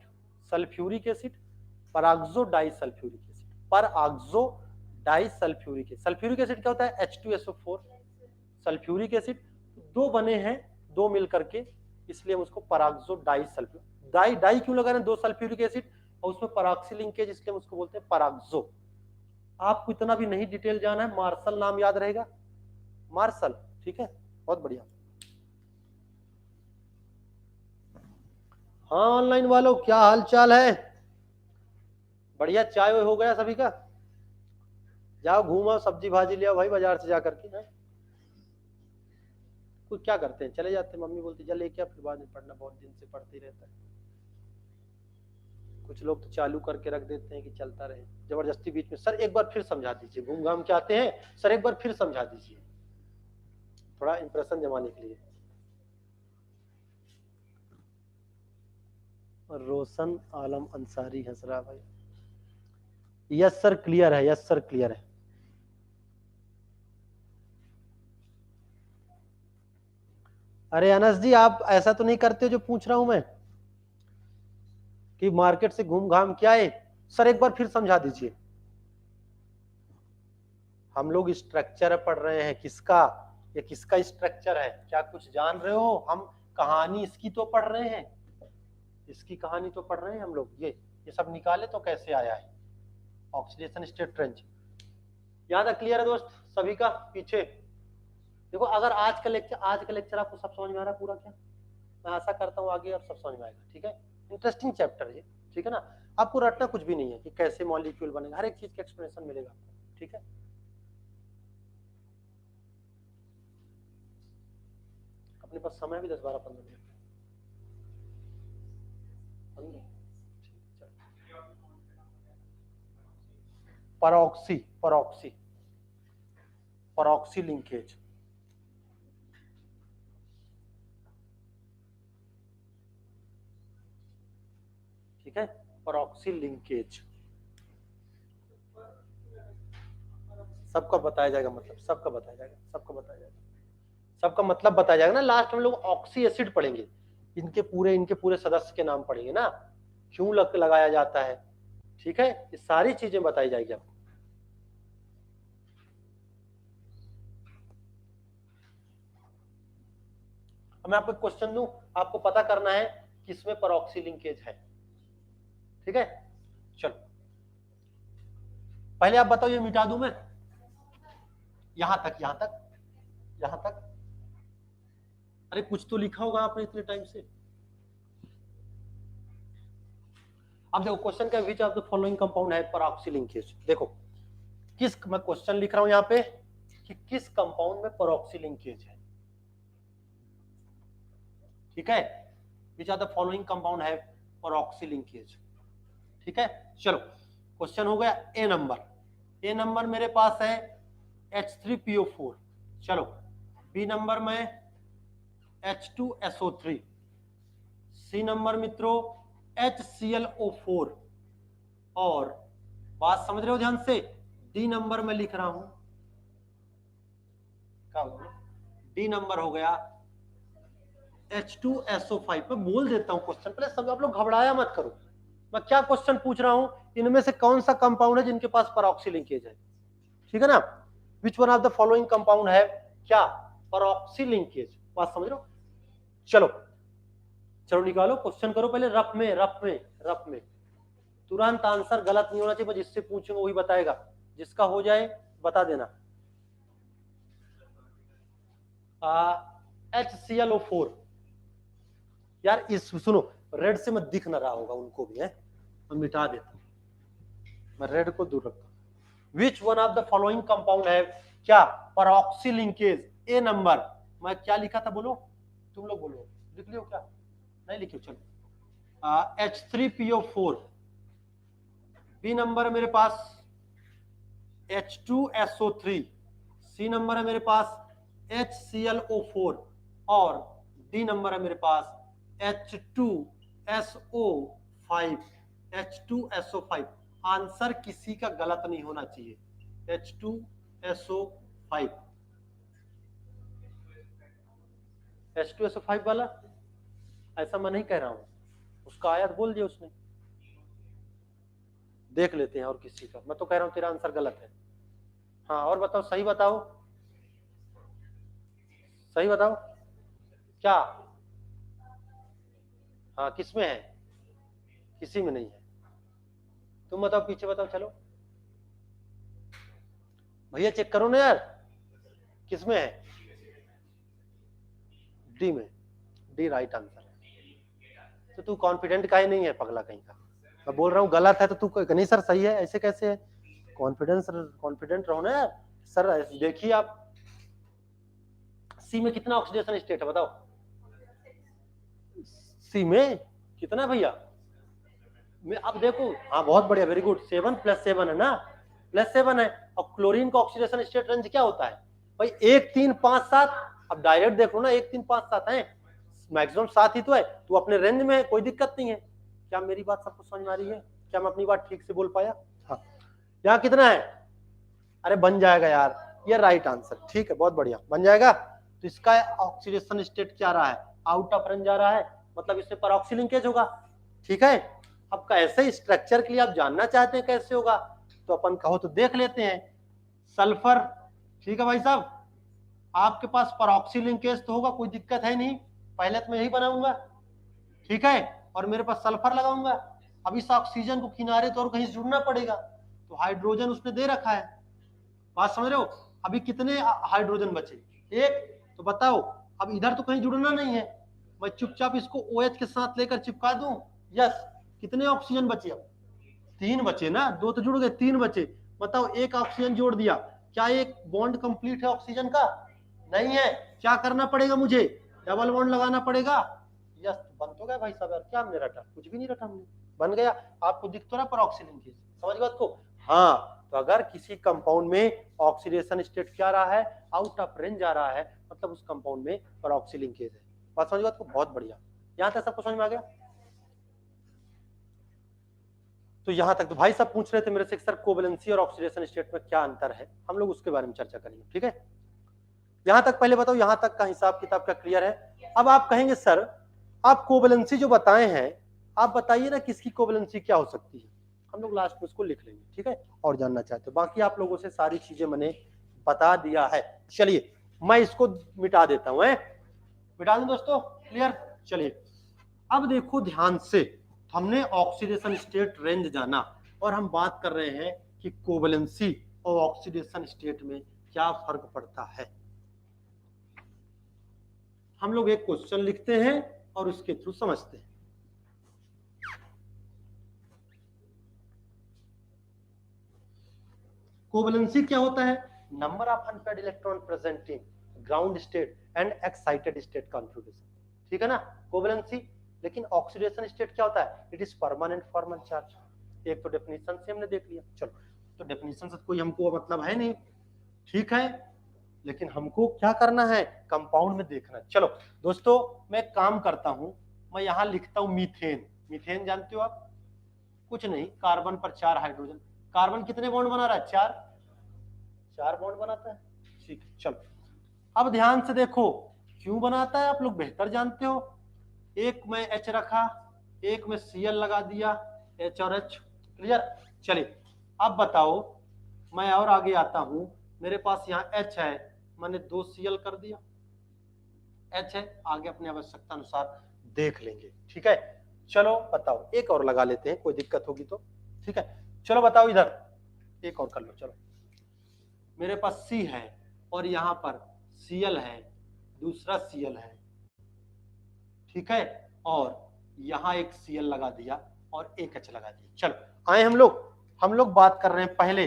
sulphuric acid, peroxodisulphuric acid, peroxodisulphuric acid. Sulphuric acid क्या होता है, H2SO4, सल्फ्यूरिक एसिड 2 बने हैं, 2 मिल करके, इसलिए हम उसको पराक्सो डाई सल्फ्यूरिक, डाई डाई क्यों लगा रहे हैं, 2 सल्फ्यूरिक एसिड और उसमें पराक्सी लिंकेज, इसलिए हम उसको बोलते हैं पराक्सो। आपको इतना भी नहीं डिटेल जाना है, मार्शल नाम याद रहेगा, मार्शल, ठीक है, बहुत बढ़िया। हाँ ऑनलाइन वालों क्या हाल चाल है, बढ़िया, चाय हो गया सभी का, जाओ घूमो सब्जी भाजी ले आओ भाई बाजार से जाकर के, कुछ क्या करते हैं चले जाते हैं, मम्मी बोलती चल लेके फिर बाद में पढ़ना, बहुत दिन से पढ़ते ही रहता है। कुछ लोग तो चालू करके रख देते हैं कि चलता रहे, जबरदस्ती बीच में, सर एक बार फिर समझा दीजिए, घूम घाम के आते हैं, सर एक बार फिर समझा दीजिए, थोड़ा इंप्रेशन जमाने के लिए। रोशन आलम अंसारी हंसरा भाई, यस सर क्लियर है, यस सर क्लियर है। अरे अनस जी आप ऐसा तो नहीं करते जो पूछ रहा हूं मैं, कि मार्केट से घूम घाम के आए, सर एक बार फिर समझा दीजिए। हम लोग स्ट्रक्चर पढ़ रहे हैं, किसका, ये किसका स्ट्रक्चर है, क्या कुछ जान रहे हो, हम कहानी इसकी तो पढ़ रहे हैं, इसकी कहानी तो पढ़ रहे हैं हम लोग। ये सब निकाले तो कैसे आया है ऑक्सीडेशन स्टेट रेंज, यहाँ तक क्लियर है दोस्त सभी का। पीछे देखो, अगर आज का लेक्चर आपको सब समझ में आ रहा है पूरा, क्या मैं आशा करता हूँ आगे आप सब समझ में आएगा, ठीक है। इंटरेस्टिंग चैप्टर है, ठीक है ना। आपको रटना कुछ भी नहीं है कि कैसे मॉलिक्यूल बनेगा, हर एक चीज का एक्सप्लेनेशन मिलेगा आपको, ठीक है। अपने पास समय भी 10-12-15 मिनट, परऑक्सी परऑक्सी परऑक्सी लिंकेज, ठीक है, परऑक्सी लिंकेज सबका बताया जाएगा, मतलब सबका बताया जाएगा, सबका बताया जाएगा, सबका मतलब बताया जाएगा ना। लास्ट में लोग ऑक्सी एसिड पढ़ेंगे, इनके पूरे सदस्य के नाम पढ़ेंगे ना, क्यों लगाया जाता है, ठीक है, ये सारी चीजें बताई जाएगी आपको। मैं आपको क्वेश्चन दूं, आपको पता करना है किसमें परऑक्सी लिंकेज है, ठीक है। चलो पहले आप बताओ, ये मिटा दूं मैं, यहां तक, यहां तक, यहां तक। अरे कुछ तो लिखा होगा आपने इतने टाइम से। अब देखो क्वेश्चन का, which of the following compound है परऑक्सी लिंकेज। देखो किस, मैं क्वेश्चन लिख रहा हूं यहां पे कि किस कंपाउंड में परऑक्सी लिंकेज है, ठीक है, which are the following compound है परऑक्सी लिंकेज, ठीक है। चलो क्वेश्चन हो गया ए नंबर, ए नंबर मेरे पास है H3PO4, चलो बी नंबर में H2SO3, सी नंबर मित्रों HClO4, और बात समझ रहे हो ध्यान से, डी नंबर में लिख रहा हूं, क्या हो गया, डी नंबर हो गया H2SO5। मैं बोल देता हूं क्वेश्चन, पहले सब आप लोग घबराया मत करो, मैं क्या क्वेश्चन पूछ रहा हूं, इनमें से कौन सा कंपाउंड है जिनके पास परऑक्सी लिंकेज है, ठीक है ना। Which one of the following compound है क्या परऑक्सी लिंकेज, बात समझ रहे हो। चलो चलो निकालो, क्वेश्चन करो पहले, रफ में, रफ में, रफ में, तुरंत आंसर गलत नहीं होना चाहिए, मैं जिससे पूछूंगा वही बताएगा, जिसका हो जाए बता देना। HClO4, यार इस सुनो, रेड से मत दिख ना रहा होगा उनको भी है, मैं मिटा देता हूं, मैं रेड को दूर रखता हूं। Which one of the following compound है क्या परऑक्सी लिंकेज, ए नंबर, मैं क्या लिखा था बोलो, तुम लोग बोलो, लिख लियो क्या, नहीं लिखियो, चलो H3PO4, बी नंबर है मेरे पास H2SO3, सी नंबर है मेरे पास HClO4, और डी नंबर है मेरे पास H2SO5, H2SO5। आंसर किसी का गलत नहीं होना चाहिए, H2SO5, H2SO5 वाला, ऐसा मैं नहीं कह रहा हूं, उसका आयत बोल दिया उसने, देख लेते हैं और किसी का, मैं तो कह रहा हूं तेरा आंसर गलत है। हाँ और बताओ, सही बताओ, सही बताओ क्या, हाँ किसमें है, किसी में नहीं है, तुम बताओ, पीछे बताओ, चलो भैया चेक करो ना यार, किसमें है, डी में, डी राइट आंसर है। तो तू कॉन्फिडेंट का ही नहीं है पगला कहीं का, मैं बोल रहा हूँ गलत है तो तू नहीं सर सही है, ऐसे कैसे है, कॉन्फिडेंट रहो ना यार। सर देखिए आप, सी में कितना ऑक्सीडेशन स्टेट है बताओ, सी में कितना भैया, में अब देखो, हाँ बहुत बढ़िया, वेरी गुड, 7 + 7 है ना, +7 है, और क्लोरीन का ऑक्सीडेशन स्टेट रेंज क्या होता है भाई, 1 3 5 7, अब डायरेक्ट देख लो ना, 1 3 5 7 है, मैक्सिमम 7 ही तो है, तो अपने रेंज में है, कोई दिक्कत नहीं है। क्या मेरी बात सबको समझ में आ रही है, क्या मैं अपनी बात ठीक से बोल पाया, हाँ यहाँ कितना है, अरे बन जाएगा यार, ये राइट आंसर, ठीक है बहुत बढ़िया बन जाएगा। तो इसका ऑक्सीडेशन स्टेट क्या रहा है, आउट ऑफ रेंज जा रहा है, मतलब इसमें परऑक्सी लिंकेज होगा, ठीक है। अब कैसे स्ट्रक्चर के लिए आप जानना चाहते हैं कैसे होगा, तो अपन कहो तो देख लेते हैं, सल्फर, ठीक है भाई साहब, आपके पास परऑक्सी लिंकेज तो होगा, कोई दिक्कत है नहीं, पहले तो मैं यही बनाऊंगा, ठीक है, और मेरे पास सल्फर लगाऊंगा, अब इस ऑक्सीजन को किनारे तो और कहीं जुड़ना पड़ेगा, तो हाइड्रोजन उसने दे रखा है, बात समझ रहे हो। अभी कितने हाइड्रोजन बचे, एक, तो बताओ, अब इधर तो कहीं जुड़ना नहीं है, मैं चुपचाप इसको OH के साथ लेकर चिपका दूं, यस, कितने ऑक्सीजन बचे, अब 3 बचे ना, 2 तो जुड़ गए, 3 बचे, बताओ एक ऑक्सीजन जोड़ दिया, क्या एक बॉन्ड कंप्लीट है ऑक्सीजन का, नहीं है, क्या करना पड़ेगा मुझे, डबल बॉन्ड लगाना पड़ेगा, यस बन तो गया भाई साहब, यार क्या हमने रटा, कुछ भी नहीं रटा हमने, बन गया, आपको दिख तो रहा परऑक्सी लिंकेज, समझ बात को। हाँ तो अगर किसी कंपाउंड में ऑक्सीडेशन स्टेट क्या रहा है, आउट ऑफ रेंज आ रहा है, मतलब उस कंपाउंड में परऑक्सी लिंकेज है, बात समझ बात को, बहुत बढ़िया, यहाँ तक सबको समझ में आ गया। तो यहां तक तो भाई साहब पूछ रहे थे मेरे से सर कोवेलेंसी और ऑक्सीडेशन स्टेट में क्या अंतर है, हम लोग उसके बारे में चर्चा करेंगे। ठीक है, यहां तक पहले बताओ, यहां तक का हिसाब किताब का क्लियर है। अब आप कहेंगे सर आप कोवेलेंसी जो बताए हैं आप बताइए ना किसकी कोवेलेंसी क्या हो सकती है, हम लोग लास्ट में उसको लिख लेंगे। ठीक है, और जानना चाहते हो बाकी आप लोगों से सारी चीजें मैंने बता दिया है। चलिए मैं इसको मिटा देता हूं, मिटा दूं दोस्तों, क्लियर। चलिए अब देखो ध्यान से, हमने ऑक्सीडेशन स्टेट रेंज जाना और हम बात कर रहे हैं कि कोवेलेंसी और ऑक्सीडेशन स्टेट में क्या फर्क पड़ता है। हम लोग एक क्वेश्चन लिखते हैं और उसके थ्रू समझते हैं। कोवेलेंसी क्या होता है, number of unpaired electron present in ground state and excited state configuration, ठीक है ना कोवेलेंसी। लेकिन ऑक्सीडेशन स्टेट क्या होता है, it is permanent formal charge. एक तो डेफिनेशन से हमने देख लिया, चलो तो डेफिनेशन से कोई हमको मतलब है नहीं, ठीक है, लेकिन हमको क्या करना है, कंपाउंड में देखना। चलो दोस्तों मैं काम करता हूं, मैं यहां लिखता हूं मीथेन। मीथेन जानते हो आप, कुछ नहीं, कार्बन पर 4 हाइड्रोजन, कार्बन कितने बॉन्ड बना रहा है, 4 बॉन्ड बनाता है। ठीक है, चलो अब ध्यान से देखो क्यों बनाता है आप लोग बेहतर जानते हो। एक में H रखा, एक में Cl लगा दिया, H और H, क्लियर। चलिए अब बताओ, मैं और आगे आता हूं, मेरे पास यहाँ H है, मैंने 2 Cl कर दिया, H है, आगे अपने आवश्यकता अनुसार देख लेंगे। ठीक है, चलो बताओ एक और लगा लेते हैं, कोई दिक्कत होगी तो। ठीक है, चलो बताओ इधर एक और कर लो। चलो मेरे पास C है और यहाँ पर Cl है, दूसरा Cl है, ठीक है, और यहाँ एक Cl लगा दिया और एक H लगा दिया। चलो आए हम लोग बात कर रहे हैं, पहले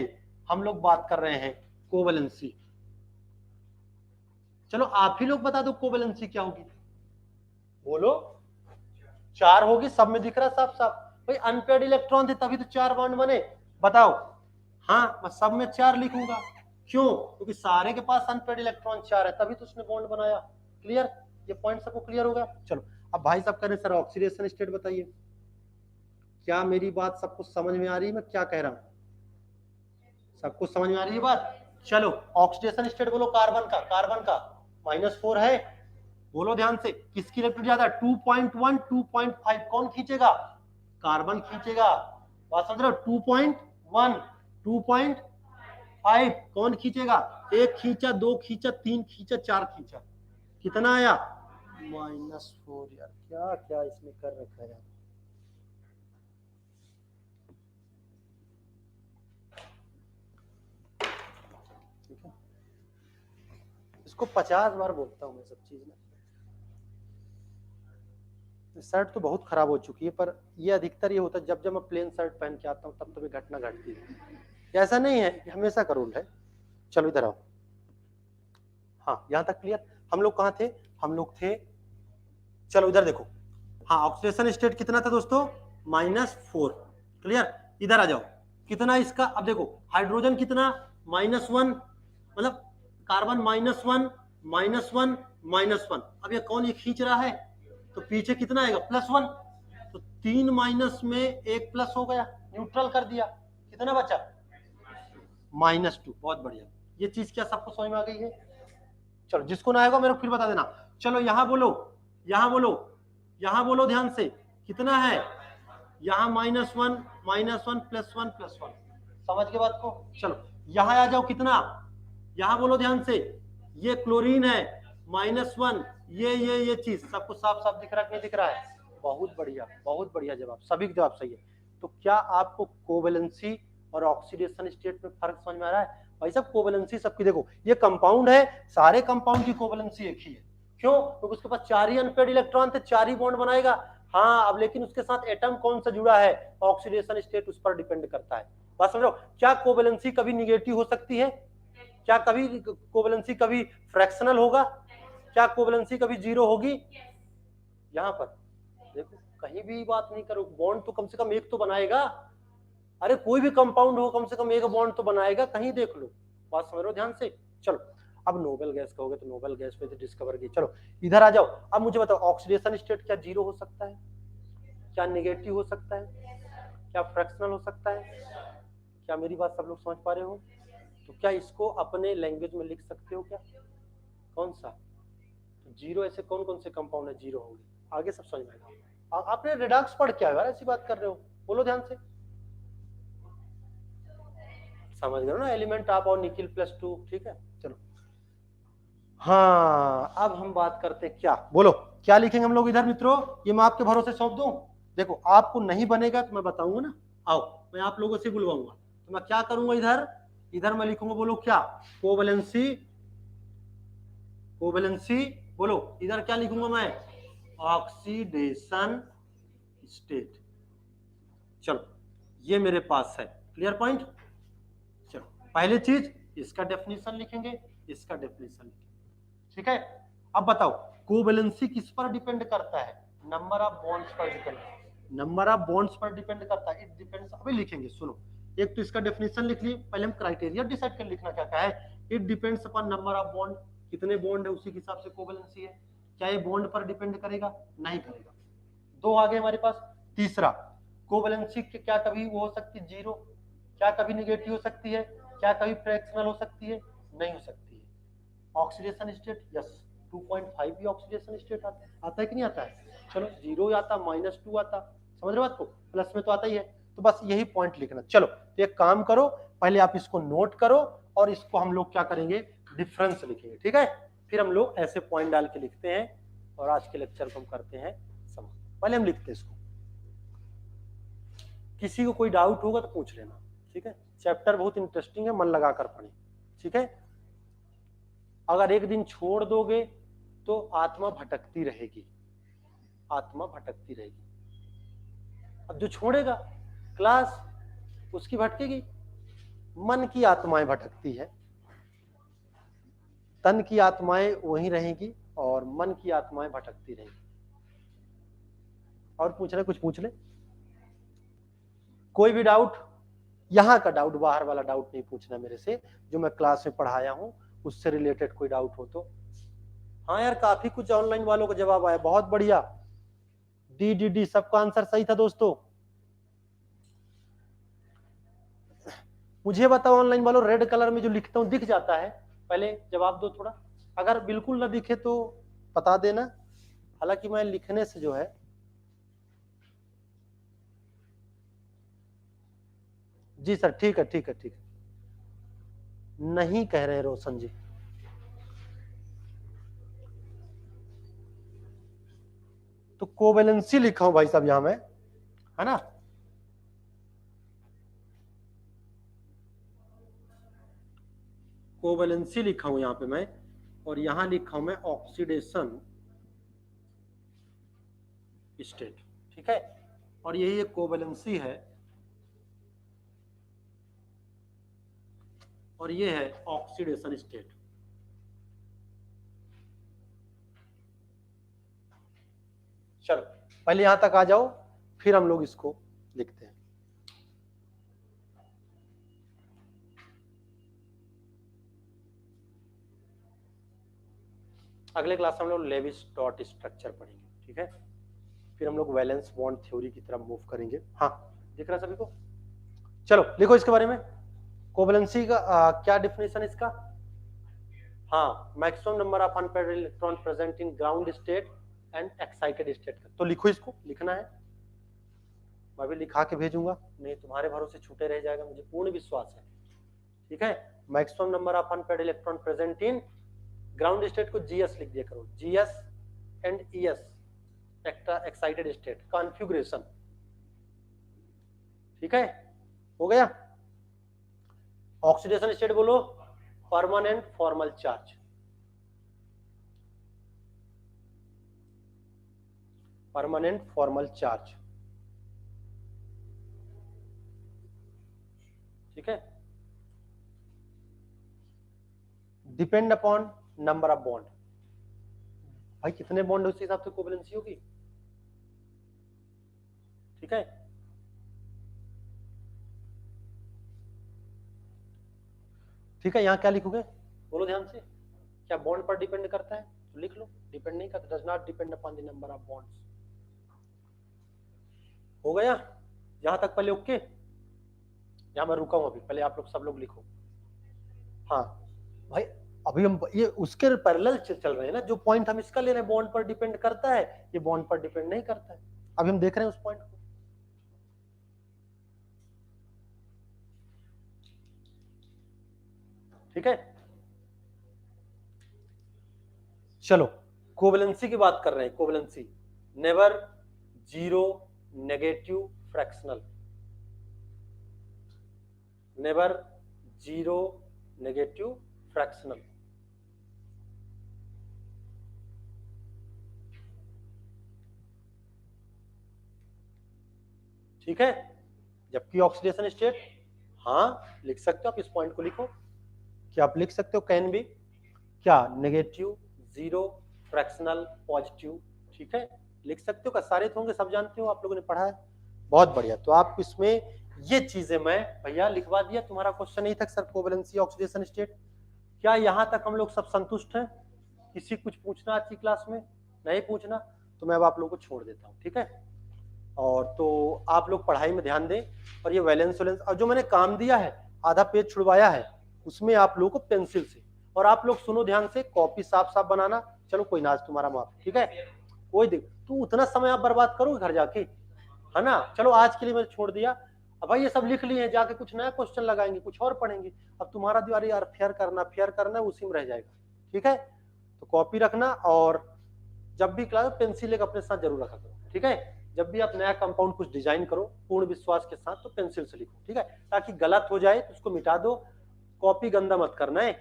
हम लोग बात कर रहे हैं कोवेलेंसी। चलो आप ही लोग बता दो कोवेलेंसी क्या होगी, बोलो। 4 होगी, सब में दिख रहा साफ साफ, भाई अनपेयर्ड इलेक्ट्रॉन थे तभी तो 4 बॉन्ड बने, बताओ। हाँ मैं सब में 4 लिखूंगा, क्यों, क्योंकि सारे के पास अनपेयर्ड इलेक्ट्रॉन 4 है तभी तो उसने बॉन्ड बनाया। क्लियर, ये पॉइंट सबको क्लियर होगा। चलो अब भाई साहब कह रहे हैं सर ऑक्सीडेशन स्टेट बताइए, क्या मेरी बात सबको समझ में आ रही है, मैं क्या कह रहा हूं, सबको समझ में आ रही है बात। चलो ऑक्सीडेशन स्टेट बोलो, कार्बन का -4 है, बोलो ध्यान से, किसकी इलेक्ट्रॉन ज्यादा, 2.1 2.5, कौन खींचेगा, कार्बन खींचेगा, बात समझ रहे हो, 2.1 2.5 कौन खींचेगा, एक खींचा, 2 खींचा, 3 खींचा, 4 खींचा, कितना आया, -4। यार क्या क्या इसमें कर रखा है यार, इसको 50 बार बोलता हूँ मैं सब चीज में। शर्ट तो बहुत खराब हो चुकी है, पर ये अधिकतर ये होता है जब जब मैं प्लेन शर्ट पहन के आता हूँ तब तो घटना घटती है, ऐसा नहीं है कि हमेशा का रूल है। चलो इधर आओ, हाँ यहाँ तक क्लियर। हम लोग कहाँ थे, हम लोग थे, चलो इधर देखो, हाँ ऑक्सीडेशन स्टेट कितना था दोस्तों, -4, क्लियर। इधर आ जाओ, कितना इसका, अब देखो हाइड्रोजन कितना, -1, मतलब कार्बन -1 -1 -1, अब ये कौन ये खींच रहा है, तो पीछे कितना आएगा, +1, तो 3 माइनस में 1 प्लस हो गया, न्यूट्रल कर दिया, कितना बचा, -2। बहुत बढ़िया, ये चीज क्या सबको समझ में आ गई है। चलो जिसको ना आएगा मेरे को फिर बता देना। चलो यहाँ बोलो, यहाँ बोलो, यहाँ बोलो ध्यान से, कितना है, यहाँ -1 -1 +1 समझ के बात को। चलो यहाँ आ जाओ, कितना, यहाँ बोलो ध्यान से, ये क्लोरीन है, -1, ये चीज सबको साफ साफ दिख रहा है कि नहीं दिख रहा है, बहुत बढ़िया, बहुत बढ़िया जवाब, सभी का जवाब सही है। तो क्या आपको कोवेलेंसी और ऑक्सीडेशन स्टेट में फर्क समझ में आ रहा है। भाई साहब कोवेलेंसी सबकी, देखो ये कंपाउंड है, सारे कंपाउंड की कोवेलेंसी एक ही है, क्यों, क्योंकि उसके पास 4 ही अनपेयर्ड इलेक्ट्रॉन थे, 4 ही बॉन्ड बनाएगा। हाँ अब लेकिन उसके साथ एटम कौन सा जुड़ा है, ऑक्सीडेशन स्टेट उस पर डिपेंड करता है। बात समझो, क्या कोवेलेंसी कभी निगेटिव हो सकती है, क्या कभी कोवेलेंसी कभी फ्रैक्शनल होगा, क्या कोवेलेंसी कभी 0 होगी, यहाँ पर देखो कहीं भी बात नहीं करो, बॉन्ड तो कम से कम एक तो बनाएगा, अरे कोई भी कंपाउंड हो कम से कम एक बॉन्ड तो बनाएगा, कहीं देख लो, बात समझ लो ध्यान से। चलो अब नोबेल गैस कहोगे तो नोबेल गैस पे डिस्कवर की, चलो इधर आ जाओ। अब मुझे बताओ ऑक्सीडेशन स्टेट क्या 0 हो सकता है, क्या नेगेटिव हो सकता है, क्या फ्रैक्शनल हो सकता है? क्या मेरी बात सब लोग समझ पा रहे हो? तो क्या इसको अपने लैंग्वेज में लिख सकते हो क्या? कौन सा? तो जीरो ऐसे कौन कौन से कंपाउंड है जीरो होंगे? आगे सब समझ में आएगा। आपने रिडक्स पढ़ क्या यार ऐसी बात कर रहे हो? बोलो ध्यान से। समझ गए ना? एलिमेंट आप और निकिल +2, ठीक है। चलो हाँ, अब हम बात करते हैं क्या, बोलो क्या लिखेंगे हम लोग इधर मित्रों? ये मैं आपके भरोसे सौंप दूं? देखो आपको नहीं बनेगा तो मैं बताऊंगा ना, आओ मैं आप लोगों से बुलवाऊंगा। तो मैं क्या करूंगा इधर? इधर मैं लिखूंगा, बोलो क्या? कोवेलेंसी, कोवेलेंसी, बोलो इधर क्या लिखूंगा मैं? Oxidation state. चलो ये मेरे पास है, क्लियर पॉइंट। चलो पहले चीज इसका डेफिनेशन लिखेंगे, इसका डेफिनेशन लिखेंगे, ठीक है। अब बताओ कोवेलेंसी किस पर डिपेंड करता है? नंबर ऑफ बॉन्ड्स पर डिपेंड, नंबर ऑफ बॉन्ड्स पर डिपेंड करता है। इट डिपेंड्स, अभी लिखेंगे सुनो। एक तो इसका डेफिनेशन लिख लिए, पहले हम क्राइटेरिया डिसाइड कर लिखना क्या क्या है। It depends upon number of bond, कितने बॉन्ड है उसी के हिसाब से कोवेलेंसी है। क्या ये बॉन्ड पर डिपेंड करेगा? नहीं करेगा। दो आ गए हमारे पास। तीसरा, कोवेलेंसी क्या कभी वो हो सकती है जीरो? क्या कभी निगेटिव हो सकती है? क्या कभी फ्रैक्शनल हो सकती है? नहीं हो सकती है। ऑक्सीडेशन स्टेट, यस 2.5 भी ऑक्सीडेशन स्टेट आता है कि नहीं आता है? चलो जीरो आता, -2 आता, समझ रहे हो बात को? प्लस में तो आता ही है। तो बस यही पॉइंट लिखना। चलो तो एक काम करो, पहले आप इसको नोट करो और इसको हम लोग क्या करेंगे? डिफरेंस लिखेंगे, ठीक है। फिर हम लोग ऐसे पॉइंट डाल के लिखते हैं और आज के लेक्चर को हम करते हैं समाप्त। पहले हम लिखते हैं इसको, किसी को कोई डाउट होगा तो पूछ लेना, ठीक है। चैप्टर बहुत इंटरेस्टिंग है, मन लगा कर पढ़े, ठीक है। अगर एक दिन छोड़ दोगे तो आत्मा भटकती रहेगी, आत्मा भटकती रहेगी। अब जो छोड़ेगा क्लास, उसकी भटकेगी। मन की आत्माएं भटकती है, तन की आत्माएं वहीं रहेगी और मन की आत्माएं भटकती रहेगी। और पूछ रहे, कुछ पूछ ले, कोई भी डाउट? यहाँ का डाउट, बाहर वाला डाउट नहीं पूछना मेरे से, जो मैं क्लास में पढ़ाया हूँ उससे रिलेटेड कोई डाउट हो तो। हाँ यार काफी कुछ ऑनलाइन वालों का जवाब आया, बहुत बढ़िया। डी सबका आंसर सही था दोस्तों। मुझे बताओ ऑनलाइन वालों, रेड कलर में जो लिखता हूं दिख जाता है? पहले जवाब दो थोड़ा, अगर बिल्कुल ना दिखे तो बता देना। हालांकि मैं लिखने से जो है, जी सर ठीक है ठीक है ठीक है, नहीं कह रहे रोशन जी। तो कोवेलेंसी लिखा हूं भाई साहब यहां मैं, है ना। कोवेलेंसी लिखा हूं यहां पे मैं, और यहां लिखा हूं मैं ऑक्सीडेशन स्टेट, ठीक है। और यही एक कोवेलेंसी है और ये है ऑक्सीडेशन स्टेट। चलो पहले यहां तक आ जाओ, फिर हम लोग इसको लिखते हैं। अगले क्लास में हम लोग लेविस डॉट स्ट्रक्चर पढ़ेंगे, ठीक है। फिर हम लोग वैलेंस बॉन्ड थ्योरी की तरफ मूव करेंगे। हाँ दिख रहा है सभी को? चलो लिखो इसके बारे में। कोवेलेंसी का क्या डिफिनेशन इसका? हाँ, maximum number of unpaired electron present in ground state and excited state. तो लिखो, इसको लिखना है, मैं भी लिखा के भेजूंगा, नहीं तुम्हारे भरोसे छूटे रह जाएगा, मुझे पूर्ण विश्वास है, ठीक है। Maximum number of unpaired electron present in ground state को जीएस लिख दिया करो, GS and ES, excited state configuration, ठीक है। हो गया। ऑक्सीडेशन स्टेट बोलो, permanent formal charge, permanent formal charge, ठीक है। Depend upon number of bond, भाई कितने बॉन्ड उसी हिसाब से कोवेलेंसी होगी, ठीक है। ठीक है, यहाँ क्या लिखोगे बोलो ध्यान से? क्या बॉन्ड पर डिपेंड करता है? तो लिख लो, डिपेंड नहीं करता, does not depend upon the number of bonds. हो गया। यहां तक पहले ओके? यहां मैं रुका हूं अभी, पहले आप लोग सब लोग लिखो। हाँ भाई, अभी हम ये उसके पैरेलल चल रहे हैं ना, जो पॉइंट हम इसका ले रहे हैं बॉन्ड पर डिपेंड करता है, ये बॉन्ड पर डिपेंड नहीं करता है। अभी हम देख रहे हैं उस पॉइंट को। ठीक है, चलो कोवेलेंसी की बात कर रहे हैं। Covalency, never zero negative fractional, never zero negative fractional. ठीक है, जबकि ऑक्सीडेशन स्टेट, हाँ लिख सकते हो आप, इस पॉइंट को लिखो। क्या आप लिख सकते हो? कैन बी क्या? Negative, zero, fractional, positive. ठीक है, लिख सकते हो। का सारे तो होंगे, सब जानते हो, आप लोगों ने पढ़ा है। बहुत बढ़िया। तो आप इसमें ये चीजें मैं भैया लिखवा दिया। तुम्हारा क्वेश्चन नहीं था सर कोवेलेंसी ऑक्सीडेशन स्टेट। क्या यहां तक हम लोग सब संतुष्ट हैं? किसी कुछ पूछना आज की क्लास में? नहीं पूछना तो मैं अब आप लोगों को छोड़ देता हूँ। ठीक है, और तो आप लोग पढ़ाई में ध्यान दें। और ये वैलेंस वैलेंस और जो मैंने काम दिया है, आधा पेज छुड़वाया है, उसमें आप लोगों को पेंसिल से, और आप लोग सुनो ध्यान से, कॉपी साफ साफ बनाना। चलो कोई ना, आज तुम्हारा माफ। ठीक है, कोई दिक तू उतना समय आप बर्बाद करोगे घर जाके, है ना? चलो आज के लिए मैंने छोड़ दिया। अब भाई ये सब लिख लिए हैं, जाके कुछ नया क्वेश्चन लगाएंगे, कुछ और पढ़ेंगे। अब तुम्हारा दीवार यार फेयर करना उसी में रह जाएगा। ठीक है, तो कॉपी रखना, और जब भी क्लास पेंसिल एक अपने साथ जरूर रखा करो। ठीक है, जब भी आप नया कंपाउंड कुछ डिजाइन करो पूर्ण विश्वास के साथ, तो पेंसिल से लिखो। ठीक है, ताकि गलत हो जाए तो उसको मिटा दो। कॉपी गंदा मत करना है,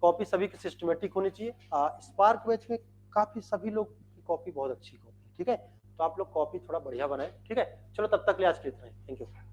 कॉपी सभी की सिस्टमेटिक होनी चाहिए। स्पार्क बैच में काफी सभी लोग की कॉपी बहुत अच्छी कॉपी। ठीक है, तो आप लोग कॉपी थोड़ा बढ़िया बनाए। ठीक है, चलो तब तक ले आज के लिए इतना ही। Thank you.